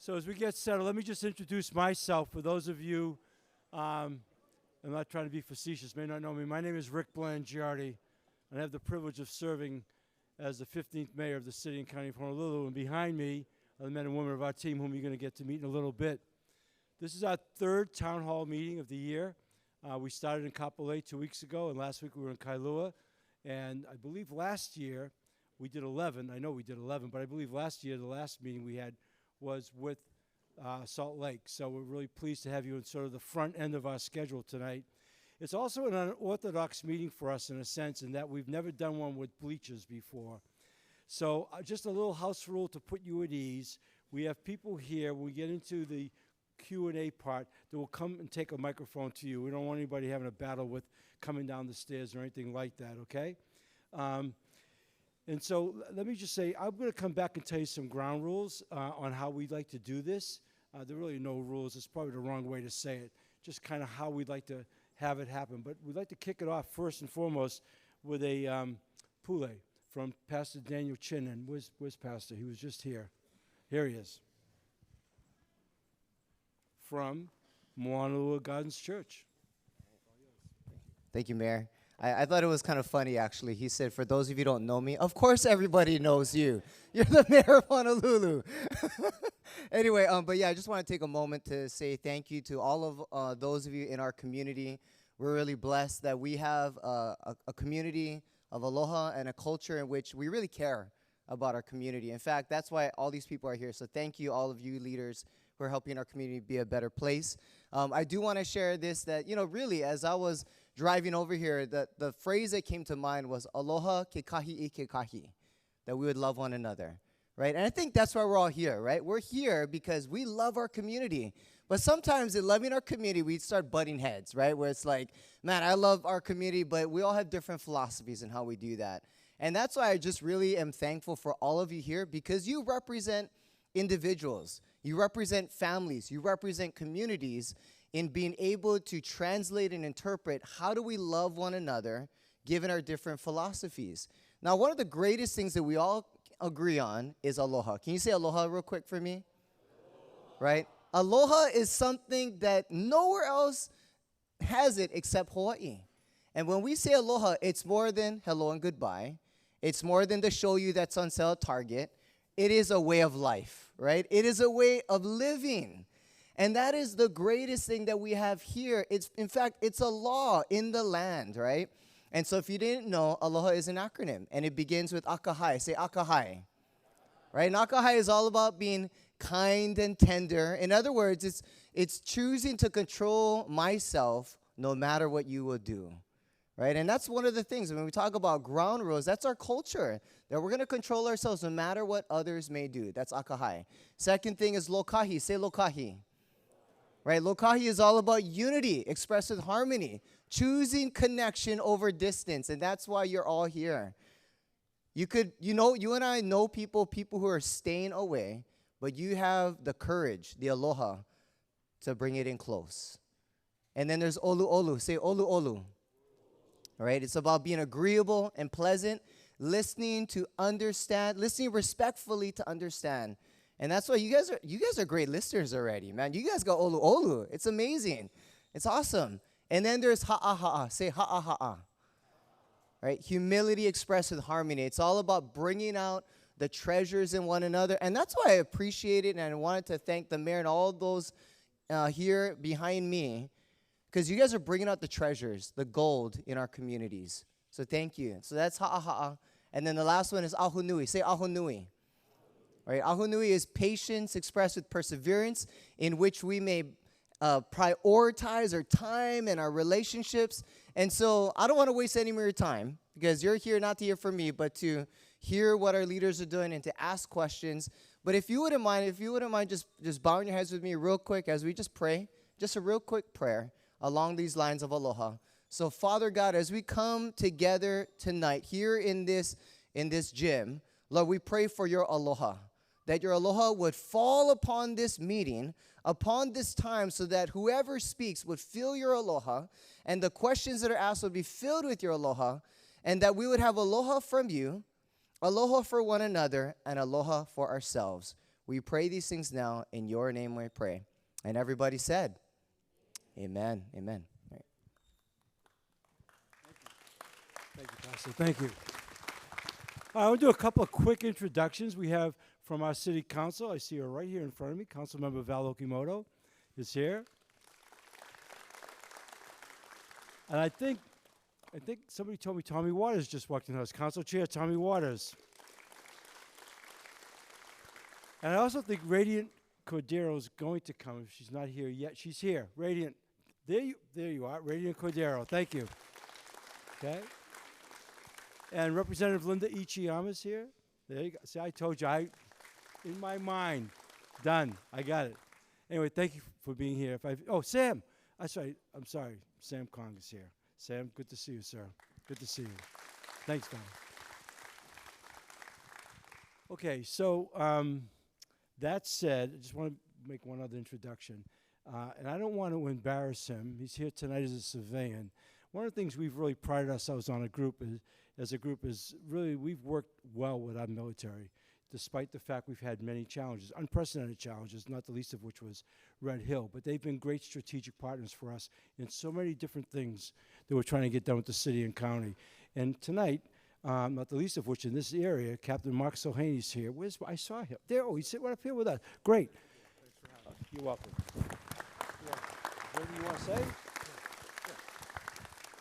So as we get settled, let me just introduce myself. For those of you, I'm not trying to be facetious, may not know me. My name is Rick Blangiardi, and I have the privilege of serving as the 15th mayor of the city and county of Honolulu. And behind me are the men and women of our team, whom you're going to get to meet in a little bit. This is our third town hall meeting of the year. We started in Kapolei 2 weeks ago, and last week we were in Kailua. And I believe last year we did 11. I know we did 11, but I believe last year the last meeting we had was with Salt Lake. So we're really pleased to have you in sort of the front end of our schedule tonight. It's also an unorthodox meeting for us in a sense in that we've never done one with bleachers before. So just a little house rule to put you at ease. We have people here, when we get into the Q&A part, that will come and take a microphone to you. We don't want anybody having a battle with coming down the stairs or anything like that, okay? And so let me just say, I'm going to come back and tell you some ground rules on how we'd like to do this. There are really no rules. It's probably the wrong way to say it. Just kind of how we'd like to have it happen. But we'd like to kick it off first and foremost with a pule from Pastor Daniel Chin. And where's Pastor? He was just here. Here he is. From Moanalua Gardens Church. Thank you, Mayor. I thought it was kind of funny, actually. He said, for those of you who don't know me, of course everybody knows you. You're the mayor of Honolulu. Anyway, but yeah, I just want to take a moment to say thank you to all of those of you in our community. We're really blessed that we have a community of aloha and a culture in which we really care about our community. In fact, that's why all these people are here. So thank you, all of you leaders who are helping our community be a better place. I do want to share this, that, you know, really, as I was driving over here, the phrase that came to mind was aloha ke kahi I ke kahi, that we would love one another, right? And I think that's why we're all here, right? We're here because we love our community. But sometimes in loving our community, we start butting heads, right? Where it's like, man, I love our community, but we all have different philosophies in how we do that. And that's why I just really am thankful for all of you here, because you represent individuals. You represent families. You represent communities in being able to translate and interpret how do we love one another given our different philosophies. Now, one of the greatest things that we all agree on is aloha. Can you say aloha real quick for me? Right? Aloha is something that nowhere else has it except Hawaii. And when we say aloha, it's more than hello and goodbye. It's more than the shoyu that's on sale at Target. It is a way of life, right? It is a way of living. And that is the greatest thing that we have here. In fact, it's a law in the land, right? And so if you didn't know, aloha is an acronym, and it begins with akahai. Say akahai, right? And akahai is all about being kind and tender. In other words, it's choosing to control myself no matter what you will do, right? And that's one of the things. When we talk about ground rules, that's our culture, that we're going to control ourselves no matter what others may do. That's akahai. Second thing is lokahi. Say lokahi. Right, lokahi is all about unity, expressed with harmony, choosing connection over distance, and that's why you're all here. You and I know people who are staying away, but you have the courage, the aloha, to bring it in close. And then there's olu olu. Say olu olu. All right, it's about being agreeable and pleasant, listening to understand, listening respectfully to understand. And that's why you guys are great listeners already, man. You guys got olu olu. It's amazing. It's awesome. And then there's ha'a ha'a. Say ha'a ha'a. Right? Humility expressed with harmony. It's all about bringing out the treasures in one another. And that's why I appreciate it, and I wanted to thank the mayor and all those here behind me, because you guys are bringing out the treasures, the gold in our communities. So thank you. So that's ha'a ha'a. And then the last one is ahunui. Say ahunui. Right? Ahunui is patience expressed with perseverance, in which we may prioritize our time and our relationships. And so I don't want to waste any more time, because you're here not to hear from me, but to hear what our leaders are doing and to ask questions. But if you wouldn't mind just bowing your heads with me real quick as we just pray, just a real quick prayer along these lines of aloha. So Father God, as we come together tonight here in this gym, Lord, we pray for your aloha, that your aloha would fall upon this meeting, upon this time, so that whoever speaks would feel your aloha, and the questions that are asked would be filled with your aloha, and that we would have aloha from you, aloha for one another, and aloha for ourselves. We pray these things now. In your name we pray. And everybody said, amen, amen. All right. Thank you, Pastor. Thank you. I want to do a couple of quick introductions. We have from our city council. I see her right here in front of me. Councilmember Val Okimoto is here. And I think somebody told me Tommy Waters just walked in the house. Council Chair Tommy Waters. And I also think Radiant Cordero is going to come. If she's not here yet, she's here. Radiant, there you are. Radiant Cordero. Thank you. Okay. And Representative Linda Ichiyama's here. There you go. See, I told you. In my mind, done. I got it. Anyway, thank you for being here. Sam. That's right. I'm sorry. Sam Kong is here. Sam, good to see you, sir. Good to see you. Thanks, Don. Okay, so that said, I just want to make one other introduction. And I don't want to embarrass him. He's here tonight as a civilian. One of the things we've really prided ourselves on as a group is really we've worked well with our military, despite the fact we've had many challenges, unprecedented challenges, not the least of which was Red Hill. But they've been great strategic partners for us in so many different things that we're trying to get done with the city and county. And tonight, not the least of which in this area, Captain Mark Sohaney's here. I saw him. There, he's sitting right up here with us. Great. Thanks for having me. You're welcome. What do you want to say?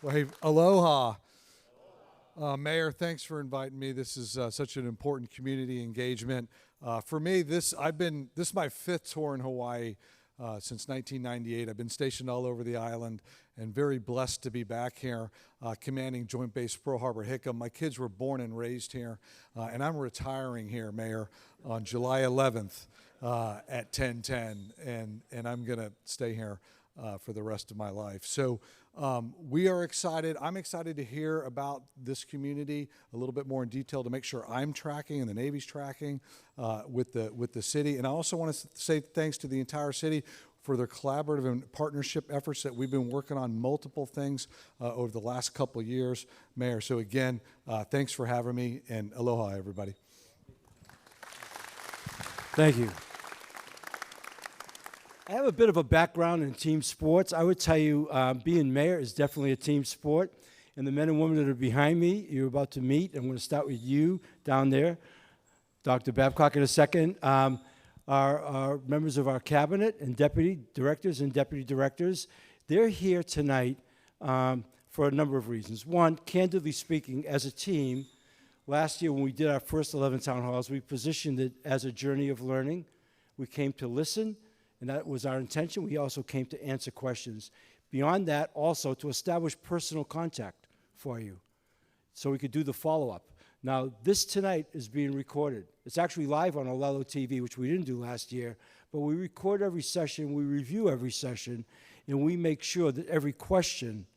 Well, hey, aloha. Mayor, thanks for inviting me. This is such an important community engagement. For me, this is my 5th tour in Hawaii since 1998. I've been stationed all over the island and very blessed to be back here commanding Joint Base Pearl Harbor Hickam. My kids were born and raised here, and I'm retiring here, Mayor, on July 11th at 10:10, and I'm going to stay here for the rest of my life. So we are excited. I'm excited to hear about this community a little bit more in detail to make sure I'm tracking and the Navy's tracking with the city. And I also want to say thanks to the entire city for their collaborative and partnership efforts that we've been working on multiple things over the last couple of years, Mayor. So again, thanks for having me, and aloha, everybody. Thank you. I have a bit of a background in team sports. I would tell you being mayor is definitely a team sport. And the men and women that are behind me, you're about to meet. I'm going to start with you down there. Dr. Babcock in a second. Are members of our cabinet and deputy directors and deputy directors. They're here tonight for a number of reasons. One, candidly speaking, as a team, last year when we did our first 11 town halls, we positioned it as a journey of learning. We came to listen, and that was our intention. We also came to answer questions. Beyond that, also to establish personal contact for you so we could do the follow-up. Now, this tonight is being recorded. It's actually live on Olelo TV, which we didn't do last year, but we record every session, we review every session, and we make sure that every question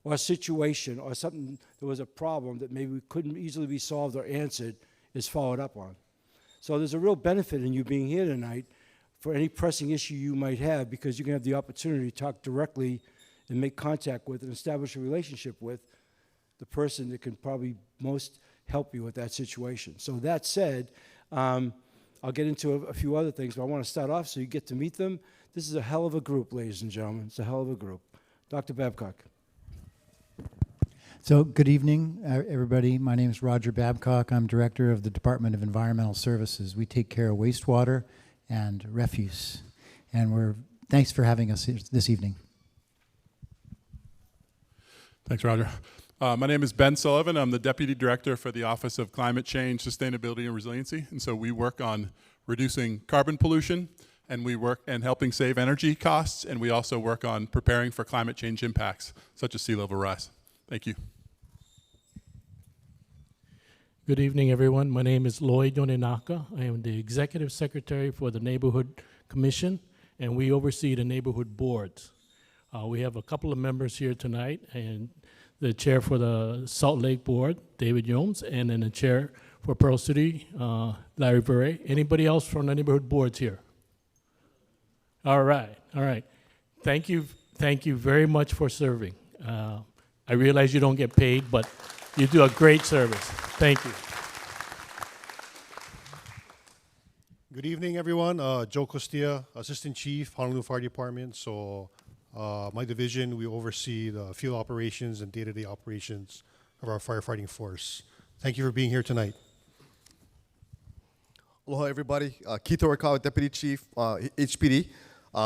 or situation or something that was a problem that maybe couldn't easily be solved or answered is followed up on. So there's a real benefit in you being here tonight for any pressing issue you might have, because you can have the opportunity to talk directly and make contact with and establish a relationship with the person that can probably most help you with that situation. So that said, I'll get into a few other things, but I want to start off so you get to meet them. This is a hell of a group, ladies and gentlemen. It's a hell of a group. Dr. Babcock. So good evening, everybody. My name is Roger Babcock. I'm director of the Department of Environmental Services. We take care of wastewater and refuse. And thanks for having us this evening. Thanks, Roger. My name is Ben Sullivan. I'm the Deputy Director for the Office of Climate Change, Sustainability, and Resiliency. And so we work on reducing carbon pollution, and we work and helping save energy costs, and we also work on preparing for climate change impacts, such as sea level rise. Thank you. Good evening, everyone. My name is Lloyd Yonenaka. I am the Executive Secretary for the Neighborhood Commission, and we oversee the neighborhood boards. We have a couple of members here tonight, and the chair for the Salt Lake Board, David Jones, and then the chair for Pearl City, Larry Bure. Anybody else from the neighborhood boards here? All right, all right. Thank you very much for serving. I realize you don't get paid, but you do a great service. Thank you. Good evening, everyone. Joe Costilla, Assistant Chief, Honolulu Fire Department. So my division, we oversee the field operations and day-to-day operations of our firefighting force. Thank you for being here tonight. Aloha, everybody. Kite Orikawa, Deputy Chief, HPD,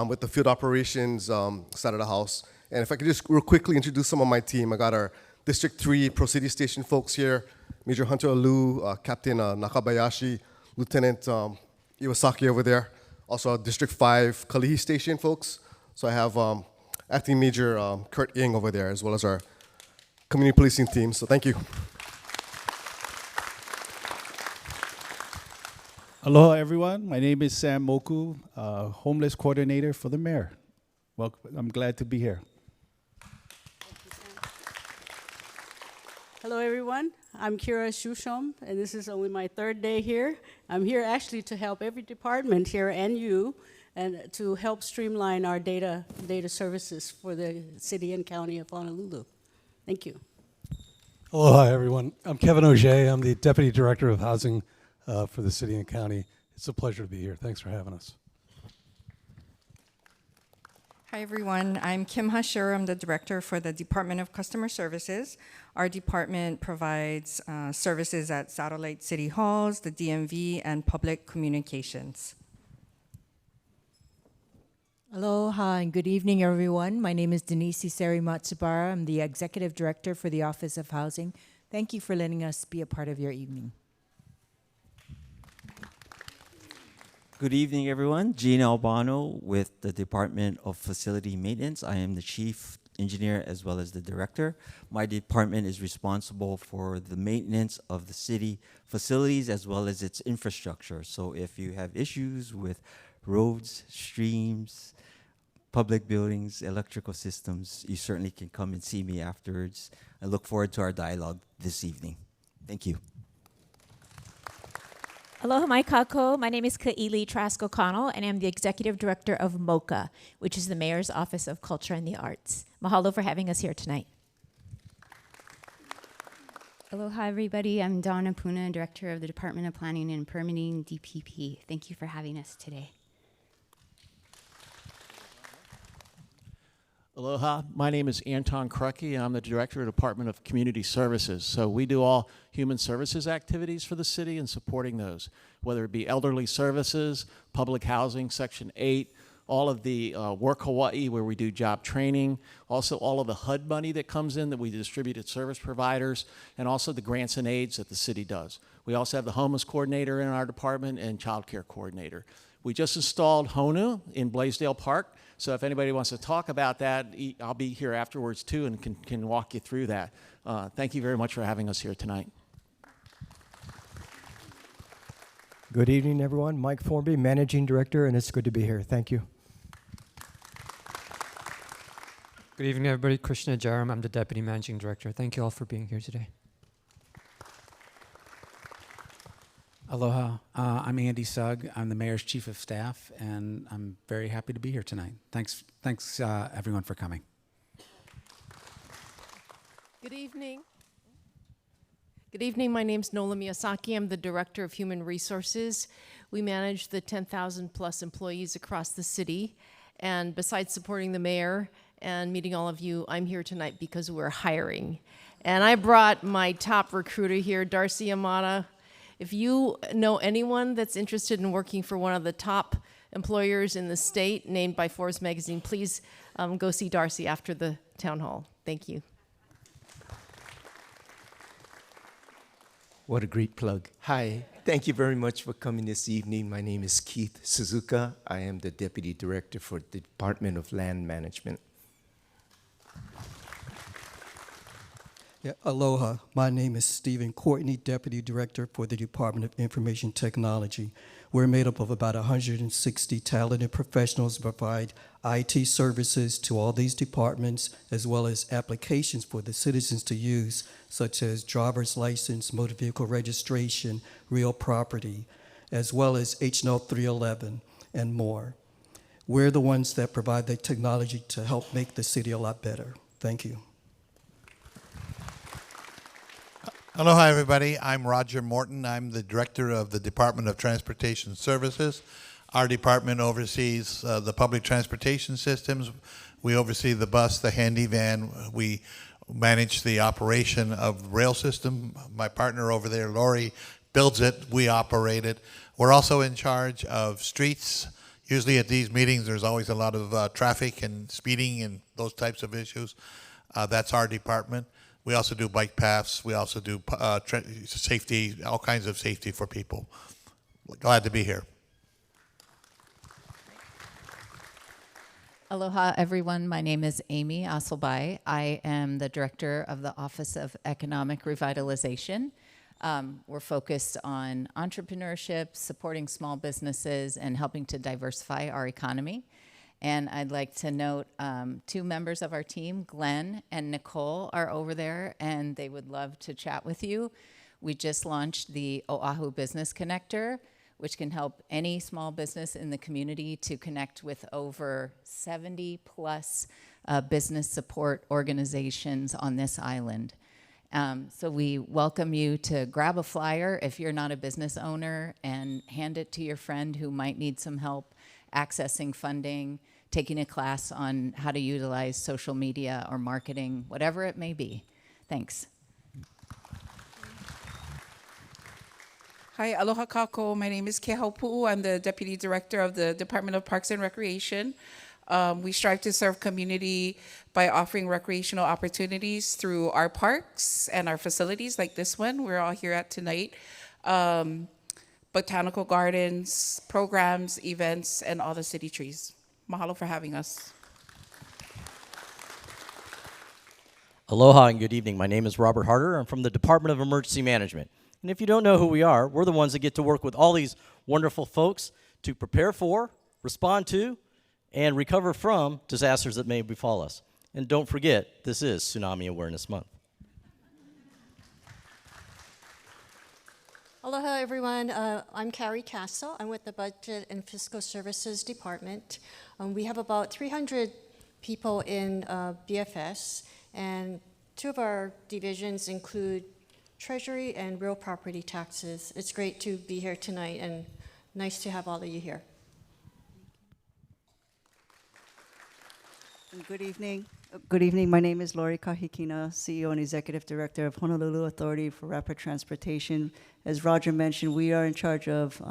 with the field operations side of the house. And if I could just real quickly introduce some of my team. I got our District 3 Pro City Station folks here, Major Hunter Alu, Captain Nakabayashi, Lieutenant Iwasaki over there. Also District 5 Kalihi Station folks. So I have Acting Major Kurt Ng over there, as well as our community policing team. So thank you. Aloha, everyone. My name is Sam Moku, homeless coordinator for the mayor. Welcome. I'm glad to be here. Hello, everyone. I'm Kira Shushom, and this is only my third day here. I'm here actually to help every department here and you, and to help streamline our data services for the city and county of Honolulu. Thank you. Aloha, everyone. I'm Kevin Auger. I'm the Deputy Director of Housing for the city and county. It's a pleasure to be here. Thanks for having us. Hi, everyone. I'm Kim Hashur. I'm the Director for the Department of Customer Services. Our department provides services at satellite city halls, the DMV, and public communications. Aloha and good evening, everyone. My name is Denise Iseri Matsubara. I'm the Executive Director for the Office of Housing. Thank you for letting us be a part of your evening. Good evening, everyone. Gene Albano with the Department of Facility Maintenance. I am the Chief Engineer as well as the Director. My department is responsible for the maintenance of the city facilities as well as its infrastructure. So if you have issues with roads, streams, public buildings, electrical systems, you certainly can come and see me afterwards. I look forward to our dialogue this evening. Thank you. Aloha mai kako. My name is Ka'ili Trask O'Connell, and I'm the Executive Director of MOCA, which is the Mayor's Office of Culture and the Arts. Mahalo for having us here tonight. Aloha, everybody. I'm Donna Puna, Director of the Department of Planning and Permitting, DPP. Thank you for having us today. Aloha, my name is Anton Krucki. I'm the Director of the Department of Community Services. So we do all human services activities for the city and supporting those, whether it be elderly services, public housing, Section 8, all of the Work Hawaii where we do job training, also all of the HUD money that comes in that we distribute to service providers, and also the grants and aids that the city does. We also have the homeless coordinator in our department and child care coordinator. We just installed HONU in Blaisdell Park. So if anybody wants to talk about that, I'll be here afterwards too and can walk you through that. Thank you very much for having us here tonight. Good evening, everyone. Mike Formby, Managing Director, and it's good to be here. Thank you. Good evening, everybody. Krishna Jaram. I'm the Deputy Managing Director. Thank you all for being here today. Aloha, I'm Andy Sugg. I'm the Mayor's Chief of Staff, and I'm very happy to be here tonight. Thanks, everyone for coming. Good evening. Good evening, my name's Nola Miyasaki. I'm the Director of Human Resources. We manage the 10,000 plus employees across the city, and besides supporting the mayor and meeting all of you, I'm here tonight because we're hiring. And I brought my top recruiter here, Darcy Yamada. If you know anyone that's interested in working for one of the top employers in the state named by Forbes magazine, please go see Darcy after the town hall. Thank you. What a great plug. Hi, thank you very much for coming this evening. My name is Keith Suzuka. I am the Deputy Director for the Department of Land Management. Yeah, aloha. My name is Stephen Courtney, Deputy Director for the Department of Information Technology. We're made up of about 160 talented professionals who provide IT services to all these departments, as well as applications for the citizens to use, such as driver's license, motor vehicle registration, real property, as well as HNL 311 and more. We're the ones that provide the technology to help make the city a lot better. Thank you. Aloha, everybody. I'm Roger Morton. I'm the Director of the Department of Transportation Services. Our department oversees the public transportation systems. We oversee the bus, the handy van. We manage the operation of the rail system. My partner over there, Lori, builds it. We operate it. We're also in charge of streets. Usually at these meetings, there's always a lot of traffic and speeding and those types of issues. That's our department. We also do bike paths. We also do safety, all kinds of safety for people. Glad to be here. Aloha, everyone. My name is Amy Aselbai. I am the Director of the Office of Economic Revitalization. We're focused on entrepreneurship, supporting small businesses, and helping to diversify our economy. And I'd like to note 2 members of our team, Glenn and Nicole, are over there, and they would love to chat with you. We just launched the Oahu Business Connector, which can help any small business in the community to connect with over 70 plus business support organizations on this island. So we welcome you to grab a flyer if you're not a business owner and hand it to your friend who might need some help accessing funding, taking a class on how to utilize social media or marketing, whatever it may be. Thanks. Hi, aloha kako. My name is Keha Pu'u. I'm the Deputy Director of the Department of Parks and Recreation. We strive to serve community by offering recreational opportunities through our parks and our facilities like this one we're all here at tonight. Botanical gardens, programs, events, and all the city trees. Mahalo for having us. Aloha and good evening. My name is Robert Harder. I'm from the Department of Emergency Management. And if you don't know who we are, we're the ones that get to work with all these wonderful folks to prepare for, respond to, and recover from disasters that may befall us. And don't forget, this is Tsunami Awareness Month. Aloha, everyone. I'm Carrie Castle. I'm with the Budget and Fiscal Services Department. We have about 300 people in BFS, and 2 of our divisions include Treasury and real property taxes. It's great to be here tonight and nice to have all of you here. Good evening. Good evening. My name is Lori Kahikina, CEO and Executive Director of Honolulu Authority for Rapid Transportation. As Roger mentioned, we are in charge of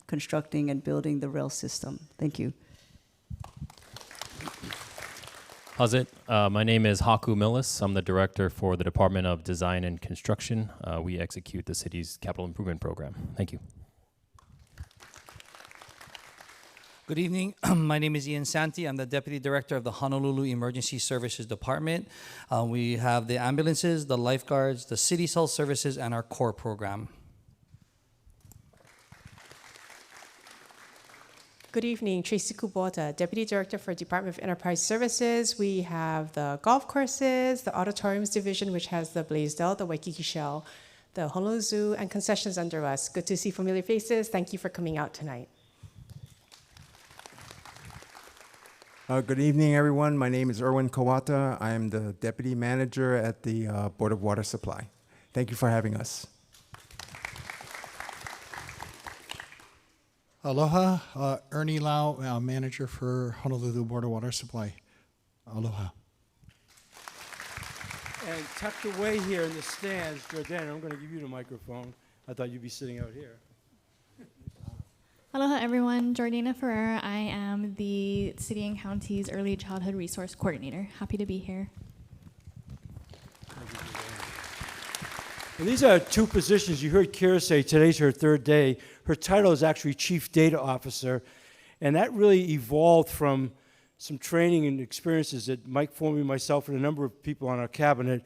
constructing and building the rail system. Thank you. How's it? My name is Haku Millis. I'm the Director for the Department of Design and Construction. We execute the city's capital improvement program. Thank you. Good evening. My name is Ian Santi. I'm the Deputy Director of the Honolulu Emergency Services Department. We have the ambulances, the lifeguards, the city health services, and our core program. Good evening, Tracy Kubota, Deputy Director for Department of Enterprise Services. We have the golf courses, the auditoriums division, which has the Blaisdell, the Waikiki Shell, the Honolulu Zoo, and concessions under us. Good to see familiar faces. Thank you for coming out tonight. Good evening, everyone. My name is Erwin Kawata. I am the Deputy Manager at the Board of Water Supply. Thank you for having us. Aloha, Ernie Lau, Manager for Honolulu Board of Water Supply. Aloha. And tucked away here in the stands, Jordan, I'm going to give you the microphone. I thought you'd be sitting out here. Aloha, everyone. Jordana Ferreira. I am the City and County's Early Childhood Resource Coordinator. Happy to be here. And these are 2 positions. You heard Kira say today's her 3rd day. Her title is actually Chief Data Officer, and that really evolved from some training and experiences that Mike Formby, myself, and a number of people on our cabinet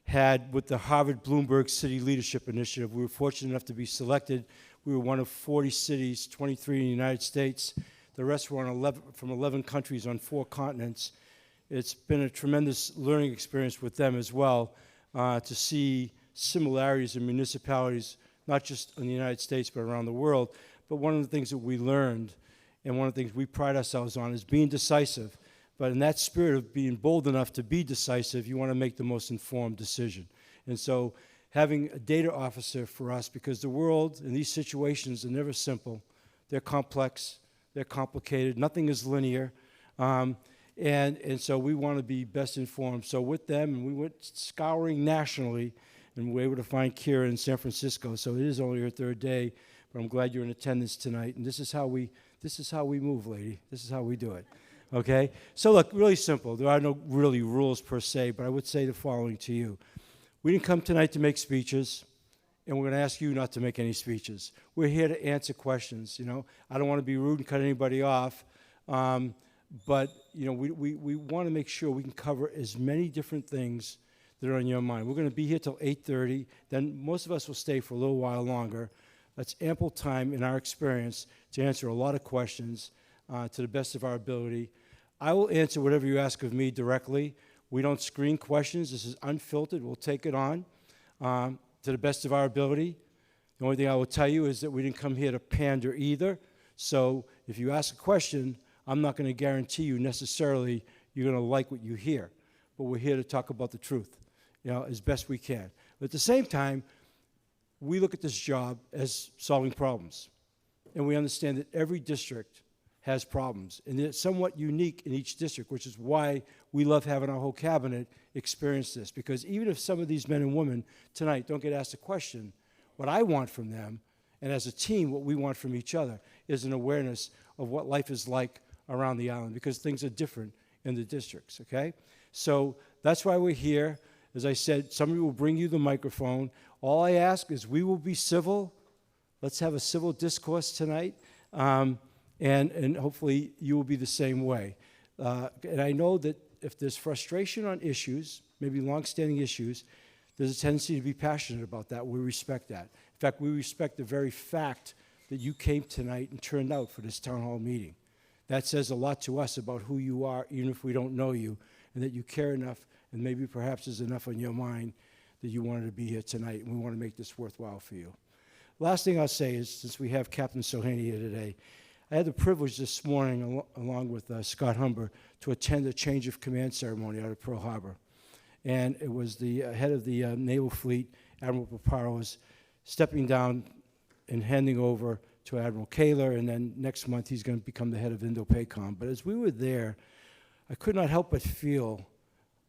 had with the Harvard Bloomberg City Leadership Initiative. We were fortunate enough to be selected. We were one of 40 cities, 23 in the United States. The rest were on from 11 countries on 4 continents. It's been a tremendous learning experience with them as well, to see similarities in municipalities, not just in the United States, but around the world. But one of the things that we learned, and one of the things we pride ourselves on, is being decisive. But in that spirit of being bold enough to be decisive, you want to make the most informed decision. And so having a data officer for us, because the world and these situations are never simple. They're complex, they're complicated, nothing is linear. And so we want to be best informed. So with them, and we went scouring nationally, and we were able to find Kira in San Francisco. So it is only her third day, but I'm glad you're in attendance tonight. And this is how we move, lady. This is how we do it. Okay? So look, really simple. There are no really rules per se, but I would say the following to you. We didn't come tonight to make speeches, and we're going to ask you not to make any speeches. We're here to answer questions, you know. I don't want to be rude and cut anybody off, but, you know, we want to make sure we can cover as many different things that are on your mind. We're going to be here till 8:30. Then most of us will stay for a little while longer. That's ample time in our experience to answer a lot of questions to the best of our ability. I will answer whatever you ask of me directly. We don't screen questions. This is unfiltered. We'll take it on to the best of our ability. The only thing I will tell you is that we didn't come here to pander either. So if you ask a question, I'm not going to guarantee you necessarily you're going to like what you hear. But we're here to talk about the truth, you know, as best we can. But at the same time, we look at this job as solving problems. And we understand that every district has problems. And it's somewhat unique in each district, which is why we love having our whole cabinet experience this. Because even if some of these men and women tonight don't get asked a question, what I want from them, and as a team, what we want from each other, is an awareness of what life is like around the island, because things are different in the districts, okay? So that's why we're here. As I said, somebody will bring you the microphone. All I ask is we will be civil. Let's have a civil discourse tonight, and hopefully you will be the same way. And I know that if there's frustration on issues, maybe longstanding issues, there's a tendency to be passionate about that. We respect that. In fact, we respect the very fact that you came tonight and turned out for this town hall meeting. That says a lot to us about who you are, even if we don't know you, and that you care enough, and maybe perhaps there's enough on your mind that you wanted to be here tonight, and we want to make this worthwhile for you. Last thing I'll say is, since we have Captain Sohani here today, I had the privilege this morning, along with Scott Humber, to attend a change of command ceremony out of Pearl Harbor. And it was the head of the Naval Fleet, Admiral Paparo, was stepping down and handing over to Admiral Kaler, and then next month he's going to become the head of Indo-PACOM. But as we were there, I could not help but feel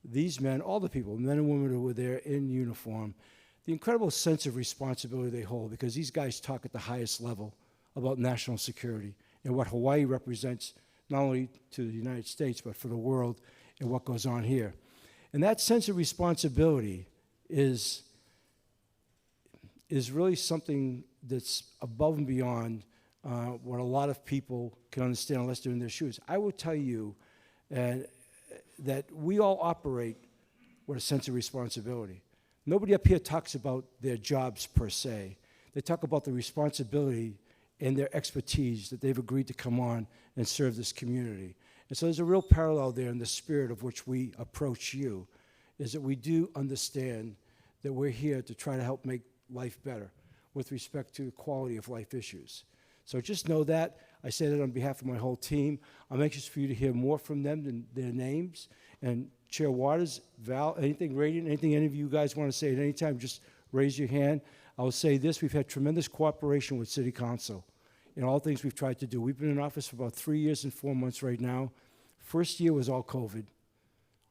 these men, all the people, men and women who were there in uniform, the incredible sense of responsibility they hold, because these guys talk at the highest level about national security and what Hawaii represents, not only to the United States, but for the world and what goes on here. And that sense of responsibility is really something that's above and beyond what a lot of people can understand unless they're in their shoes. I will tell you that we all operate with a sense of responsibility. Nobody up here talks about their jobs per se. They talk about the responsibility and their expertise that they've agreed to come on and serve this community. And so there's a real parallel there in the spirit of which we approach you, is that we do understand that we're here to try to help make life better with respect to quality of life issues. So just know that. I say that on behalf of my whole team. I'm anxious for you to hear more from them than their names. And Chair Waters, Val, anything radiant, anything any of you guys want to say at any time, just raise your hand. I will say this: we've had tremendous cooperation with City Council in all things we've tried to do. We've been in office for about 3 years and 4 months right now. First year was all COVID.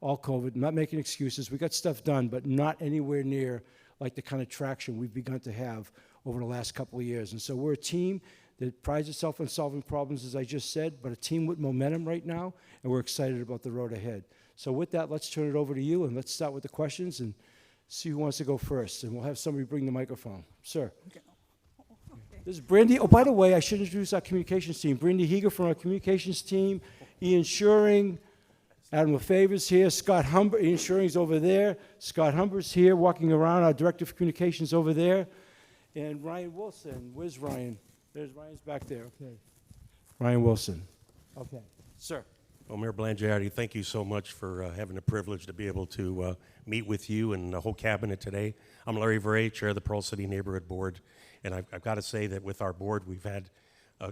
All COVID. I'm not making excuses. We got stuff done, but not anywhere near like the kind of traction we've begun to have over the last couple of years. And so we're a team that prides itself on solving problems, as I just said, but a team with momentum right now, and we're excited about the road ahead. So with that, let's turn it over to you, and let's start with the questions and see who wants to go first. And we'll have somebody bring the microphone. Sir. Okay. This is Brandy. Oh, by the way, I should introduce our communications team. Brandy Heger from our communications team, Ian Shuring, Adam LaFavor's here, Scott Humber, Ian Shuring's over there, Scott Humber's here walking around, our director of communications over there, and Ryan Wilson. Where's Ryan? There's Ryan's back there. Okay. Ryan Wilson. Okay. Sir. Well, Mayor Blangiardi, thank you so much for having the privilege to be able to meet with you and the whole cabinet today. I'm Larry Vray, Chair of the Pearl City Neighborhood Board, and I've got to say that with our board, we've had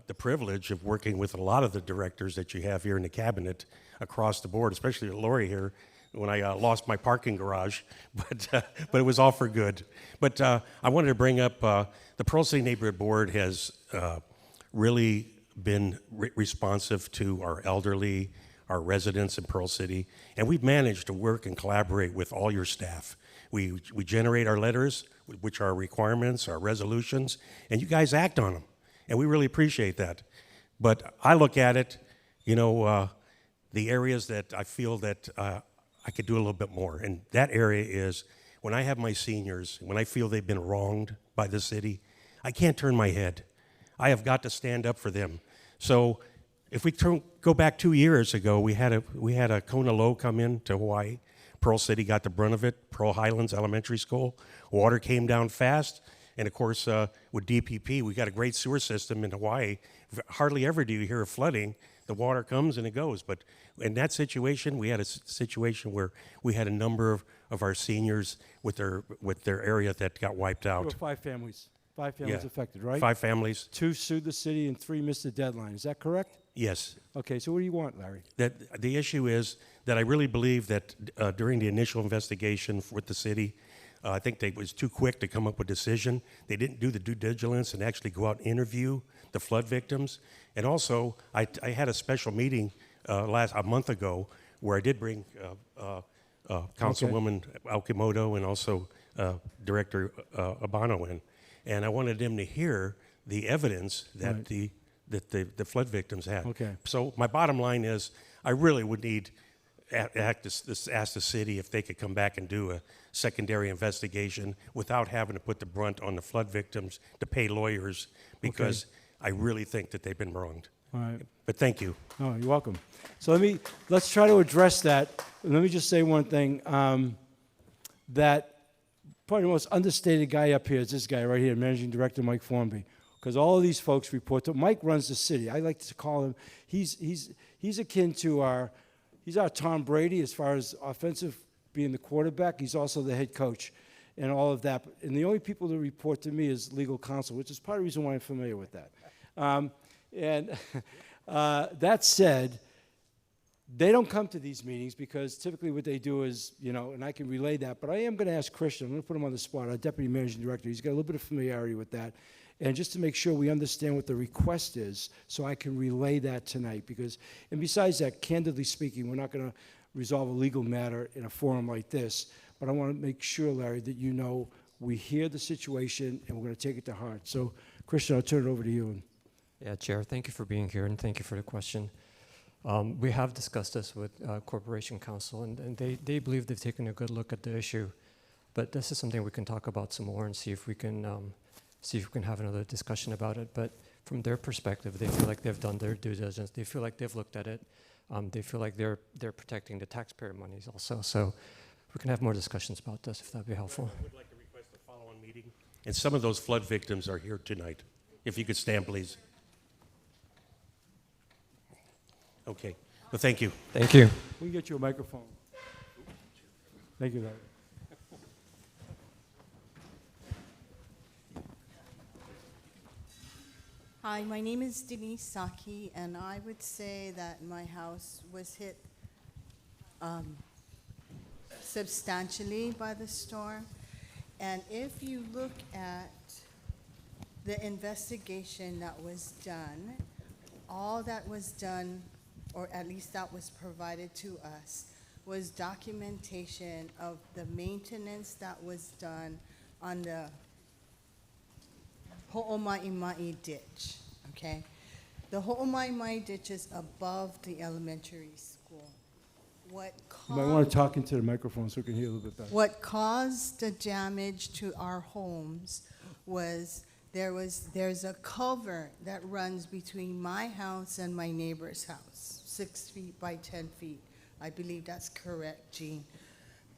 the privilege of working with a lot of the directors that you have here in the cabinet across the board, especially Lori here. lost my parking garage, but it was all for good. But I wanted to bring up the Pearl City Neighborhood Board has really been responsive to our elderly, our residents in Pearl City, and we've managed to work and collaborate with all your staff. We generate our letters, which are requirements, our resolutions, and you guys act on them, and we really appreciate that. But I look at it, you know, the areas that I feel that I could do a little bit more, and that area is when I have my seniors, when I feel they've been wronged by the city, I can't turn my head. I have got to stand up for them. So if we go back 2 years ago, we had a Kona Low come in to Hawaii. Pearl City got the brunt of it. Pearl Highlands Elementary School. Water came down fast. And of course, with DPP, we got a great sewer system in Hawaii. Hardly ever do you hear of flooding. The water comes and it goes. But in that situation, we had a situation where we had a number of our seniors with their area that got wiped out. There were 5 families. 5 families Yeah. affected, right? 5 families. 2 sued the city and 3 missed the deadline. Is that correct? Yes. Okay, so what do you want, Larry? That the issue is that I really believe that during the initial investigation with the city, I think they was too quick to come up with a decision. They didn't do the due diligence and actually go out and interview the flood victims. And also, I had a special meeting a month ago where I did bring Councilwoman Aokimoto and also Director Abano in. And I wanted them to hear the evidence that the flood victims had. Okay. So my bottom line is I really would need ask the city if they could come back and do a secondary investigation without having to put the brunt on the flood victims to pay lawyers, because I really think that they've been wronged. All right. But thank you. Oh, you're welcome. So let's try to address that. Let me just say one thing, that probably the most understated guy up here is this guy right here, Managing Director Mike Formby, because all of these folks report to Mike. Runs the city. I like to call him. He's akin to he's our Tom Brady as far as offensive, being the quarterback. He's also the head coach and all of that. And the only people that report to me is legal counsel, which is part of the reason why I'm familiar with that. That said, they don't come to these meetings because typically what they do is, and I can relay that, but I am going to ask Christian, I'm going to put him on the spot, our Deputy Managing Director. He's got a little bit of familiarity with that. And just to make sure we understand what the request is, so I can relay that tonight. And besides that, candidly speaking, we're not going to resolve a legal matter in a forum like this, but I want to make sure, Larry, that we hear the situation and we're going to take it to heart. So, Christian, I'll turn it over to you. Yeah, Chair, thank you for being here and thank you for the question. We have discussed this with Corporation Counsel, and they believe they've taken a good look at the issue. But this is something we can talk about some more and see if we can have another discussion about it. But from their perspective, they feel like they've done their due diligence. They feel like they've looked at it. They feel like they're protecting the taxpayer monies also. So we can have more discussions about this if that'd be helpful. I would like to request a follow-on meeting. And some of those flood victims are here tonight. If you could stand, please. Okay. Well, thank you. Thank you. We can get you a microphone. Thank you, Larry. Hi, my name is Denise Saki, and I would say that my house was hit substantially by the storm. And if you look at the investigation that was done, all that was done, or at least that was provided to us, was documentation of the maintenance that was done on the Ho'omai'imai ditch, okay? The Ho'omai'imai ditch is above the elementary school. What You might want to talk into the microphone so we can hear a little bit better. What caused the damage to our homes was there's a culvert that runs between my house and my neighbor's house, 6 feet by 10 feet. I believe that's correct, Jean.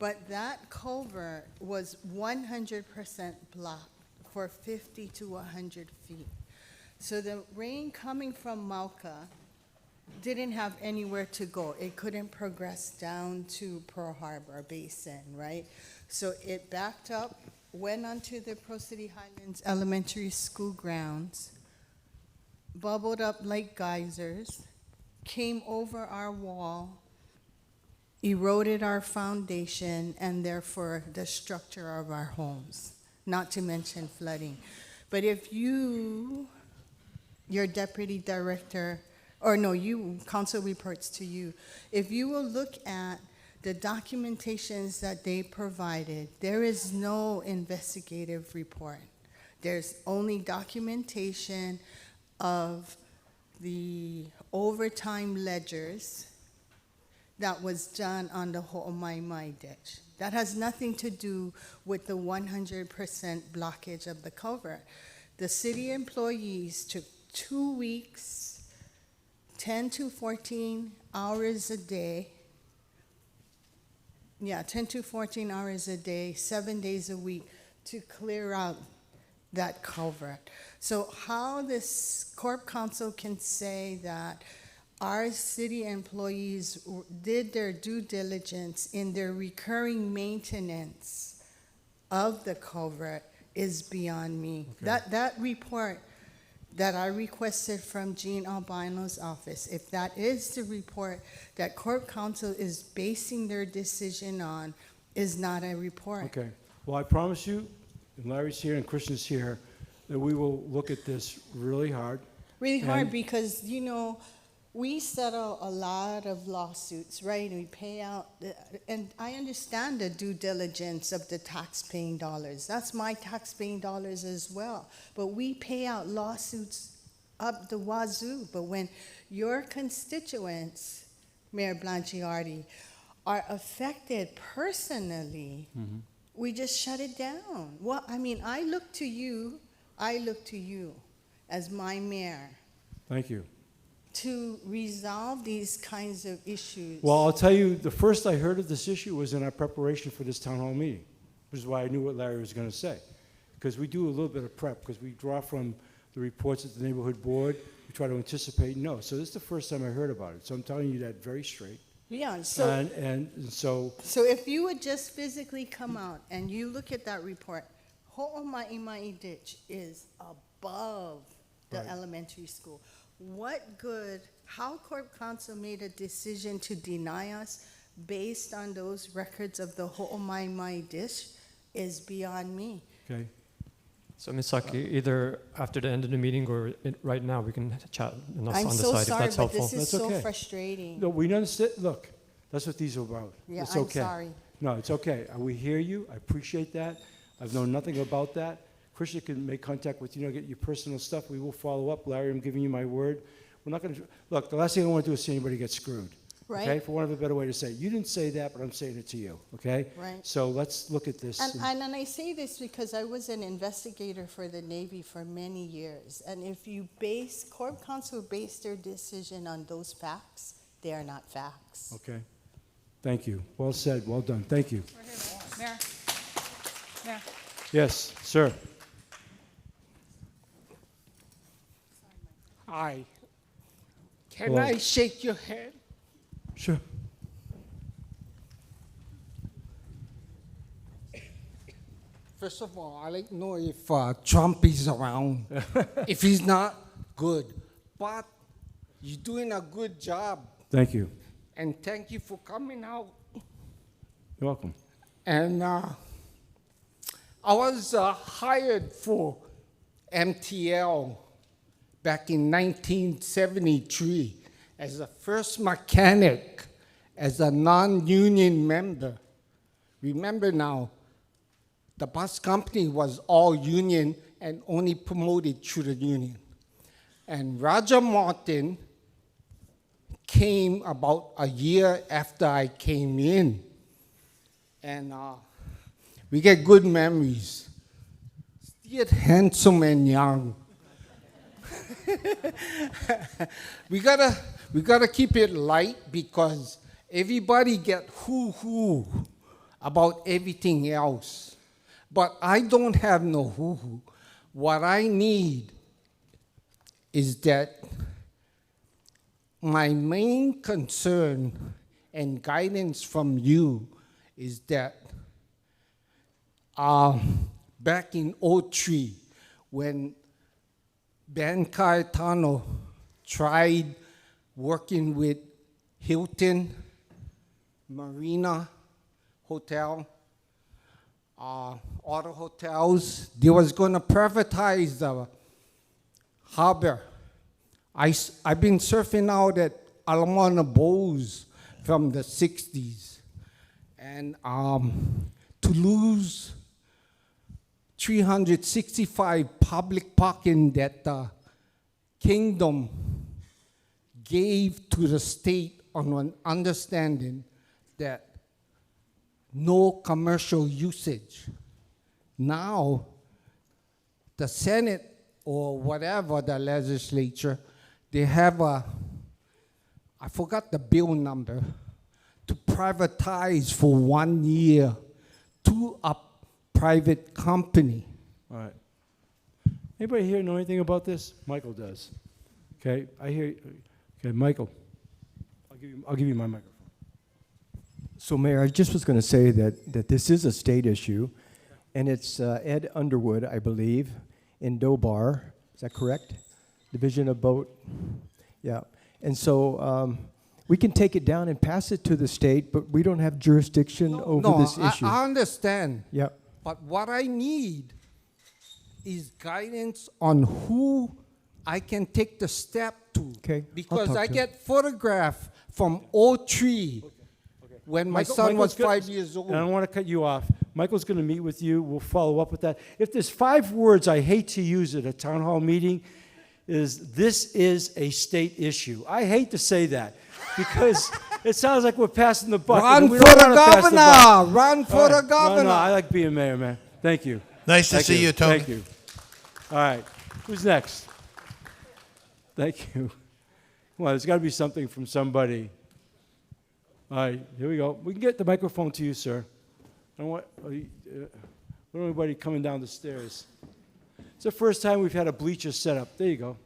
But that culvert was 100% blocked for 50 to 100 feet. So the rain coming from Mauka didn't have anywhere to go. It couldn't progress down to Pearl Harbor Basin, right? So it backed up, went onto the Pearl City Highlands Elementary School grounds, bubbled up like geysers, came over our wall, eroded our foundation and therefore the structure of our homes, not to mention flooding. But if your deputy director, or no, council reports to you, if you will look at the documentations that they provided, there is no investigative report. There's only documentation of the overtime ledgers that was done on the Ho'omaimai ditch. That has nothing to do with the 100% blockage of the culvert. The city employees took 2 weeks, 10 to 14 hours a day. 10 to 14 hours a day, 7 days a week to clear out that culvert. So how this Corp Council can say that our city employees did their due diligence in their recurring maintenance of the culvert is beyond me. Okay. That report that I requested from Gene Albino's office, if that is the report that Corp Council is basing their decision on, is not a report. Okay. Well, I promise you, and Larry's here and Christian's here, that we will look at this really hard. Really hard And- because, we settle a lot of lawsuits, right? We pay out, and I understand the due diligence of the tax-paying dollars. That's my tax-paying dollars as well. But we pay out lawsuits up the wazoo. But when your constituents, Mayor Blangiardi, are affected personally, we just shut it down. Well, I mean, I look to you as my mayor Thank you. to resolve these kinds of issues. Well, I'll tell you, the first I heard of this issue was in our preparation for this town hall meeting, which is why I knew what Larry was going to say. Because we do a little bit of prep, because we draw from the reports at the neighborhood board, we try to anticipate, no. So this is the first time I heard about it. So I'm telling you that very straight. Yeah, so, And so, so if you would just physically come out and you look at that report, Ho'omaimai ditch is above the Right. elementary school. What good, how Corp Council made a decision to deny us based on those records of the Ho'omaimai ditch is beyond me. okay. So Ms. Saki, either after the end of the meeting or right now, we can chat on the I'm side so if sorry, that's but helpful. this is That's so okay. frustrating. No, we understand. Look, that's what these are about. Yeah, It's I'm okay. sorry. No, it's okay. We hear you. I appreciate that. I've known nothing about that. Christian can make contact with you, get your personal stuff. We will follow up. Larry, I'm giving you my word. We're not going to, look, the last thing I want to do is see anybody get screwed. Right. Okay, for want of a better way to say it. You didn't say that, but I'm saying it to you, okay? Right. So let's look at this. And I say this because I was an investigator for the Navy for many years. And if you Corp Council based their decision on those facts, they are not facts. Okay. Thank you. Well said. Well done. Thank you. Mayor. Mayor. Yes, sir. Hi. Can Hello. I shake your hand? Sure. First of all, I'd like to know if Trump is around. If he's not, good. But you're doing a good job. Thank you. And thank you for coming out. You're welcome. And I was hired for MTL back in 1973 as the first mechanic, as a non-union member. Remember now, the bus company was all union and only promoted through the union. And Roger Martin came about a year after I came in. And we get good memories. Still handsome and young. we gotta keep it light because everybody get hoo-hoo about everything else. But I don't have no hoo-hoo. What I need is that my main concern and guidance from you is that back in 2003, when Ben Cayetano tried working with Hilton marina hotel, auto hotels. They was going to privatize the harbor. I've been surfing out at Alamana Bows from the 60s. And to lose 365 public parking that the kingdom gave to the state on an understanding that no commercial usage. Now, the Senate or whatever, the legislature, they have I forgot the bill number, to privatize for 1 year to a private company. All right. Anybody here know anything about this? Michael does. Okay, I hear. Okay, Michael. I'll give you my microphone. So, Mayor, I just was going to say that this is a state issue, and it's Ed Underwood, I believe, in Dobar. Is that correct? Division of Boat. Yeah. And so we can take it down and pass it to the state, but we don't have jurisdiction over this issue. I understand. Yeah. But what I need is guidance on who I can take the step to. Okay. Because I get photograph from 03 when my son was 5 years old. And I don't want to cut you off. Michael's going to meet with you. We'll follow up with that. If there's 5 words I hate to use at a town hall meeting, this is a state issue. I hate to say that because it sounds like we're passing the buck. Run for the governor! Run for the governor! No, I like being mayor, man. Thank you. Nice to see you, Tony. Thank you. All right. Who's next? Thank you. Come on, there's got to be something from somebody. All right, here we go. We can get the microphone to you, sir. I don't want anybody coming down the stairs. It's the first time we've had a bleacher set up. There you go,